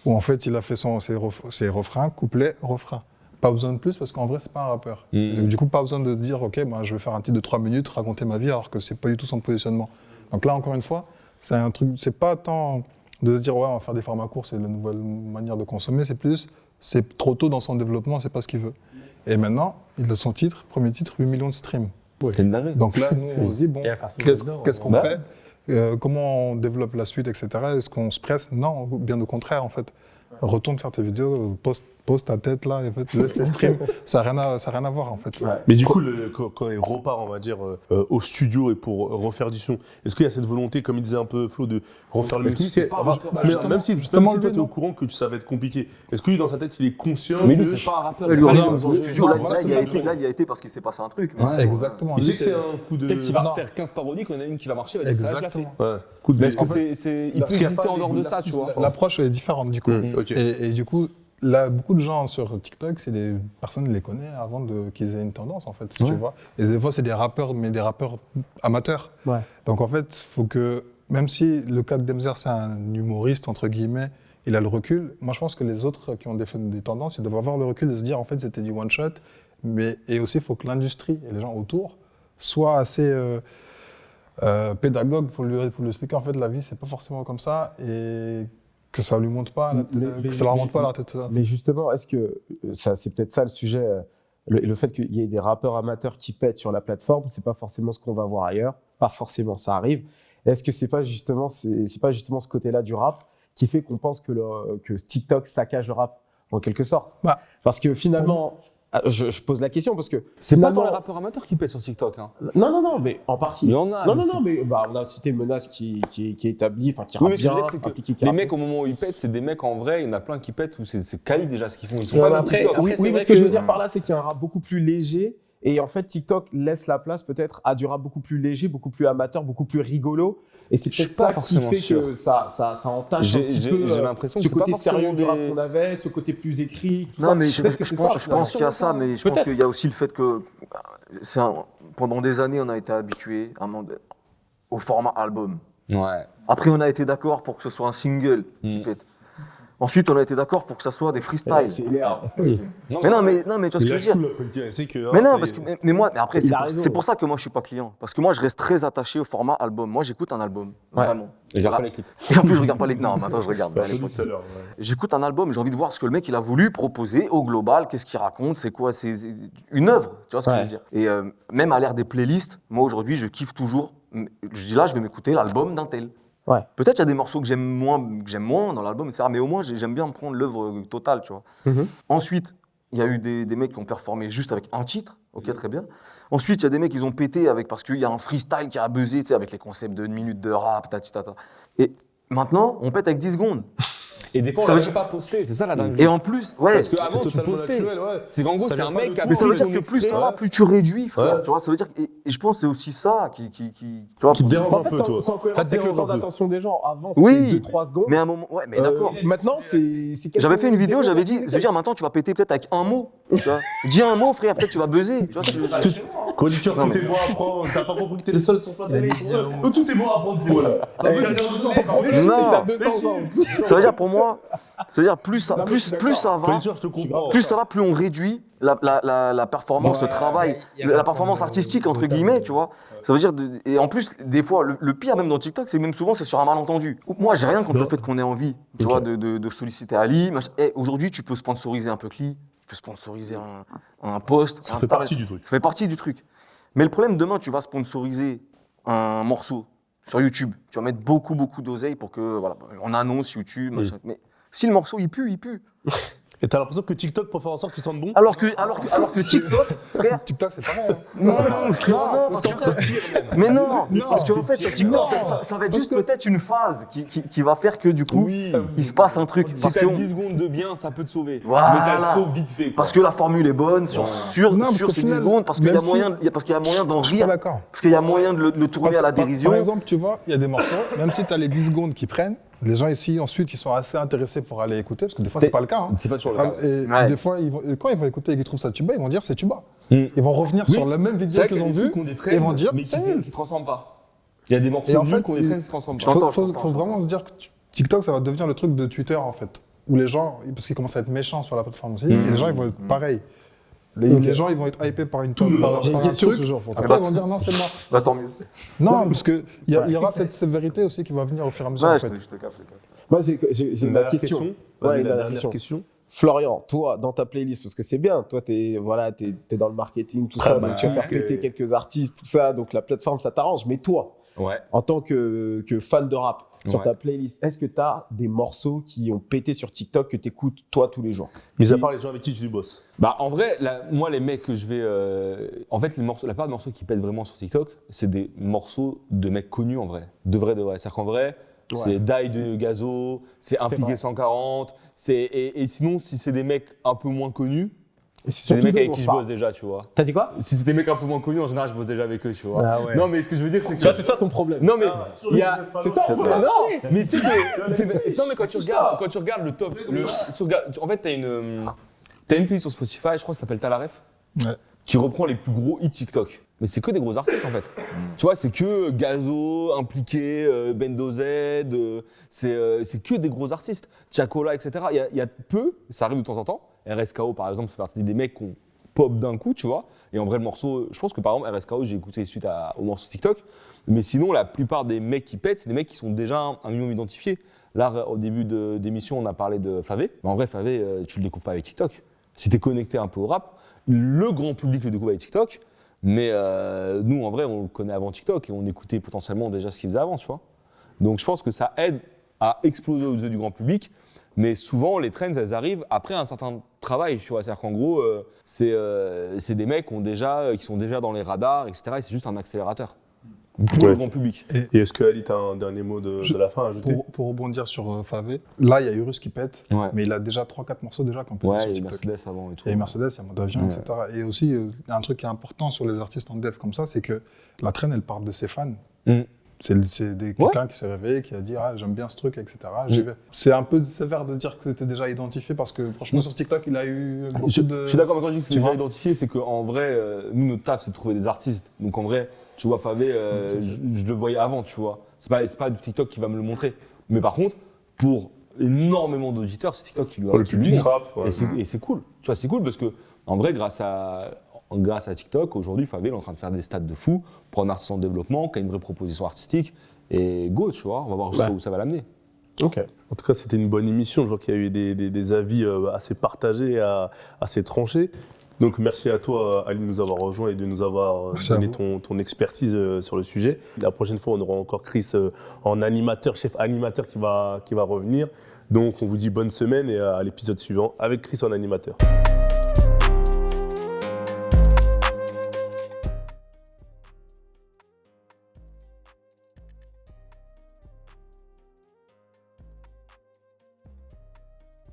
où en fait, il a fait ses refrains, couplets, refrains. Pas besoin de plus parce qu'en vrai, c'est pas un rappeur. Et donc, du coup, pas besoin de dire, OK, ben, je vais faire un titre de 3 minutes, raconter ma vie, alors que c'est pas du tout son positionnement. Donc là, encore une fois, c'est un truc, c'est pas tant de se dire, ouais, on va faire des formats courts, c'est la nouvelle manière de consommer, c'est plus, c'est trop tôt dans son développement, c'est pas ce qu'il veut. Et maintenant, il a son titre, premier titre, 8 millions de streams. C'est une dinguerie. Donc là, nous, on se dit, bon, Et à faire ça qu'est-ce dedans, qu'on bah. fait comment on développe la suite, etc. Est-ce qu'on se presse? Non, bien au contraire, en fait. Retourne faire tes vidéos, pose ta tête là, et en fait, laisse les streams. Ça n'a rien à voir, en fait. Mais du coup, quand il repart, on va dire, au studio et pour refaire du son, est-ce qu'il y a cette volonté, comme il disait un peu Flo, de refaire le même Est-ce que style c'est pas- Même si justement, toi, le t'es au non. courant que ça va être compliqué, est-ce que lui, dans sa tête, il est conscient Mais lui, que... c'est pas un rappeur. Lui, il on va est pas dans aller le studio, là, voilà, il c'est y ça, a été parce qu'il s'est passé un truc. mais Ouais, sinon, exactement. Il Lui, sait que c'est un coup de... Peut-être qu'il va Non. refaire 15 parodies, qu'on a une qui va marcher, il va dire ça, je l'ai fait. Exactement. Ouais, coup de Mais est-ce que En fait, il parce peut qu'il y a exister pas en dehors de ça, l'artiste, tu vois. L'approche est différente, du coup. Ok. Et du coup, là, beaucoup de gens sur TikTok, c'est des personnes qui les connaissent avant qu'ils aient une tendance, en fait, si tu vois. Et des fois, c'est des rappeurs, mais des rappeurs amateurs. Ouais. Donc, en fait, il faut que, même si le cas de Demzer, c'est un humoriste, entre guillemets, il a le recul. Moi, je pense que les autres qui ont des tendances, ils doivent avoir le recul de se dire, en fait, c'était du one-shot. Et aussi, il faut que l'industrie et les gens autour soient assez pédagogues pour lui expliquer, en fait, la vie, c'est pas forcément comme ça. Et que ça lui monte pas, que ça leur monte pas à la tête. Mais justement, est-ce que c'est peut-être ça le sujet, le fait qu'il y ait des rappeurs amateurs qui pètent sur la plateforme, c'est pas forcément ce qu'on va voir ailleurs, pas forcément, ça arrive. Est-ce que c'est pas justement ce côté-là du rap qui fait qu'on pense que TikTok saccage le rap en quelque sorte? Parce que finalement, je pose la question parce que C'est pas finalement- tant les rappeurs amateurs qui pètent sur TikTok. Hein. Non, mais en partie. Il y en a. Non, mais c'est- mais on a cité Menace qui est établi, enfin qui Oui, rappe mais ce que je bien, veux dire, c'est que Appliqué qui les rappe mecs, bien. au moment où ils pètent, c'est des mecs en vrai. Il y en a plein qui pètent où c'est quali déjà ce qu'ils font. Ils sont Ouais, pas mais dans après- TikTok. après, Oui, c'est mais vrai ce que je veux que- dire par là, c'est qu'il y a un rap beaucoup plus léger. Et en fait, TikTok laisse la place peut-être à du rap beaucoup plus léger, beaucoup plus amateur, beaucoup plus rigolo. Et c'est Je suis peut-être pas ça qui forcément fait sûr. que ça entache un J'ai petit peu j'ai l'impression que ce c'est pas côté forcément sérieux du rap des... qu'on avait, ce côté plus écrit. Tout Non, ça. mais Peut-être que c'est ça. je pense qu'il y a ça, mais je pense Peut-être. qu'il y a aussi le fait que pendant des années, on a été habitué au format album. Ouais. Après, on a été d'accord pour que ce soit un single qui Mm. pète. Ensuite, on a été d'accord pour que ça soit des freestyles. C'est énerve. Mais non, mais tu vois ce que je veux dire. C'est que. Mais non, parce que mais moi, mais après, Il a raison. c'est pour ça que moi, je suis pas client. Parce que moi, je reste très attaché au format album. Moi, j'écoute un album, Ouais. vraiment. Et regarde Voilà. pas les clips. Et en plus, je regarde pas les. Non, maintenant, je regarde. Bah, je te dis tout à l'heure. Ouais. J'écoute un album, j'ai envie de voir ce que le mec il a voulu proposer au global, qu'est-ce qu'il raconte, c'est quoi, c'est une œuvre, tu vois ce que je Ouais. veux dire. Et même à l'ère des playlists, moi aujourd'hui je kiffe toujours, je dis là je vais m'écouter l'album d'un tel. Ouais. Peut-être il y a des morceaux que j'aime moins dans l'album, etc. Mais au moins j'aime bien me prendre l'œuvre totale, tu vois. Mhm. Ensuite, il y a eu des mecs qui ont performé juste avec un titre, ok très bien. Ensuite, il y a des mecs qui ont pété parce qu'il y a un freestyle qui a buzzé, tu sais, avec les concepts de 1 minute de rap, tata. Et maintenant, on pète avec 10 secondes. Et des fois, Ça on veut l'a dire- même pas posté. C'est ça la dinguerie. Et en plus, ouais. Parce qu'avant, tu totalement postais. naturel, ouais. C'est qu'en gros, Ça c'est vient un pas mec de qui a toi. Mais ça veut pris dire ton que plus extrait. ça va, plus tu réduis, frère. Ouais. Tu vois, ça veut dire que, et je pense que c'est aussi ça qui tu vois, Qui te dérange En un fait, peu, c'est toi. en cohérence Ça te avec le dérange temps un peu. d'attention des gens. Avant, Oui. c'était 2-3 secondes. Mais à un moment, ouais, mais d'accord. Maintenant, c'est quelques J'avais fait une vidéo, zéro, j'avais dit, quelques- ça veut dire maintenant tu vas péter peut-être avec un mot. Tu vois. Dis un mot, frère, peut-être tu vas buzzer. Tu vois, Quand tu dis Non, tout mais- est bon à apprendre, t'as pas compris que t'es le seul sur la télé. Tout est bon à apprendre, c'est voilà. Ça veut dire Ton problème, c'est que t'as Non. 200 ans. ça veut dire pour moi, ça veut dire plus ça va, je te comprends. plus ça va, plus on réduit la performance, le travail, la performance artistique entre guillemets, tu vois. Ça veut dire et en plus des fois le pire même dans TikTok, c'est même souvent c'est sur un malentendu. Moi j'ai rien contre le fait qu'on ait envie, tu vois, de solliciter Ali. Aujourd'hui tu peux sponsoriser un peu Cli, tu peux sponsoriser un post, Ça un fait Insta, partie du truc. ça fait partie du truc. Mais le problème demain tu vas sponsoriser un morceau sur YouTube, tu vas mettre beaucoup d'oseille pour que voilà, on annonce YouTube, machin. Mais si le morceau il pue. Et t'as l'impression que TikTok pour faire en sorte qu'il sente bon. Alors que TikTok, frère, TikTok, c'est pareil. Hein. non, frère, non, parce que- mais non, parce qu'en fait sur TikTok, ça va être juste peut-être une phase qui va faire que du coup, Oui. il se passe un truc. Si Parce t'as que, 10 secondes de bien, ça peut te sauver. Voilà. Mais ça te sauve vite fait. Quoi. parce que la formule est bonne sur Non, parce ces qu'au 10 final, secondes, parce qu'il y a même si- moyen, parce qu'il y a moyen d'en Je suis pas rire, d'accord. parce qu'il y a moyen de le tourner Parce à la que, dérision. Par exemple, tu vois, il y a des morceaux, même si tu as les 10 secondes qui prennent, les gens ici, ensuite, ils sont assez intéressés pour aller écouter, parce que des fois, c'est pas le cas. Hein. C'est pas toujours le cas. Et Ouais. des fois, quand ils vont écouter et qu'ils trouvent ça tuba, ils vont dire c'est tuba. Mm. Ils vont revenir Oui. sur la même C'est vidéo vrai qu'ils qu'il y a ont des vue trucs qui ont des et trends, ils vont dire mais qui c'est ne nul. transforment pas. Il y a des morceaux Et en nuls fait, qui ont des trends qui ne transforment Il pas. J'entends, faut j'entends. vraiment se dire que TikTok, ça va devenir le truc de Twitter, en fait. Où les gens, parce qu'ils commencent à être méchants sur la plateforme aussi, et les gens, ils vont être pareils. Les gens, ils vont être hypés par J'ai une un question truc. toujours pour toi. Après, ils vont dire non, c'est mort. Bah tant mieux. Non, parce qu'il y aura cette vérité aussi qui va venir au fur et à mesure. Ouais, en je fait. te capte. Moi, j'ai une question. Ouais, Vas-y, une la dernière dernière question. question. Florian, toi, dans ta playlist, parce que c'est bien, toi, t'es dans le marketing, tout ça, donc tu vas faire péter quelques artistes, tout ça, donc la plateforme, ça t'arrange. Mais toi, Ouais. en tant que fan de rap, sur Ouais. ta playlist, est-ce que tu as des morceaux qui ont pété sur TikTok que tu écoutes, toi, tous les jours? Mis à part les gens avec qui tu bosses. Bah en vrai, moi les mecs que je vais, en fait la part de morceaux qui pètent vraiment sur TikTok, c'est des morceaux de mecs connus en vrai, de vrai. C'est-à-dire qu'en vrai, c'est Die de Gazo, c'est Impliqué vrai. 140, et sinon si c'est des mecs un peu moins connus, Et c'est des surtout mecs d'eux avec dont qui je je parle. bosse déjà, tu vois. T'as dit quoi? Si c'est des mecs un peu moins connus, en général je bosse déjà avec eux, tu vois. Ah ouais. Non mais ce que je veux dire c'est que Tu vois, c'est ça ton problème. non mais il y a C'est ça, on peut non, parler. mais tu sais que non mais quand tu regardes le top, en fait t'as une playlist sur Spotify, je crois que ça s'appelle Talaref, Ouais. qui reprend les plus gros hits TikTok. mais c'est que des gros artistes en fait. Tu vois, c'est que Gazo, Impliqué, Bendo Z, c'est que des gros artistes. Tiakola, etc. Il y a peu, ça arrive de temps en temps. RSKO par exemple, c'est partie des mecs qu'on pop d'un coup, tu vois. Et en vrai, le morceau, je pense que par exemple, RSKO, j'ai écouté suite au morceau TikTok. Mais sinon, la plupart des mecs qui pètent, c'est des mecs qui sont déjà un minimum identifiés. Là, au début d'émission, on a parlé de Favé. Mais en vrai, Favé, tu le découvres pas avec TikTok. Si tu es connecté un peu au rap, le grand public le découvre avec TikTok. Mais nous, en vrai, on le connaît avant TikTok et on écoutait potentiellement déjà ce qu'il faisait avant, tu vois. Donc je pense que ça aide à exploser aux yeux du grand public. Mais souvent, les trends, elles arrivent après un certain travail, tu vois. C'est-à-dire qu'en gros, c'est des mecs qui sont déjà dans les radars, etc. Et c'est juste un accélérateur pour le grand public. Et est-ce que Ali, tu as un dernier mot de la fin à ajouter? Pour rebondir sur Favé, là, il y a Urus qui pète, Ouais. mais il a déjà 3-4 morceaux déjà qui ont pété Ouais, sur il y a TikTok. Mercedes avant et tout. Il y a Mercedes, il y a Mode Avion, Ouais. etc. Et aussi, il y a un truc qui est important sur les artistes en dev comme ça, c'est que la traîne, elle part de ses fans. Mm. C'est quelqu'un qui s'est réveillé, qui a dit ah, j'aime bien ce truc, etc. J'y vais. C'est un peu sévère de dire que c'était déjà identifié parce que franchement, sur TikTok, il a eu beaucoup Je de. suis d'accord, mais quand je dis que c'est Tu déjà vois identifié, c'est qu'en vrai, nous, notre taf, c'est de trouver des artistes. Donc en vrai, tu vois, Favé, C'est ça. je le voyais avant, tu vois. C'est pas du TikTok qui va me le montrer. Mais par contre, pour énormément d'auditeurs, c'est TikTok qui Pour le lui public montre. rap. Ouais. Et c'est cool. Tu vois, c'est cool parce que, en vrai, grâce à TikTok, aujourd'hui, Favé il est en train de faire des stats de fou pour un artiste en développement qui a une vraie proposition artistique. Et go, tu vois, on va voir jusqu'où ça va l'amener. Ok. En tout cas, c'était une bonne émission. Je vois qu'il y a eu des avis assez partagés, assez tranchés. Donc, merci à toi, Ali, de nous avoir rejoints et de nous avoir Merci à donné vous. ton expertise sur le sujet. La prochaine fois, on aura encore Chris en animateur, chef animateur qui va revenir. Donc, on vous dit bonne semaine et à l'épisode suivant avec Chris en animateur.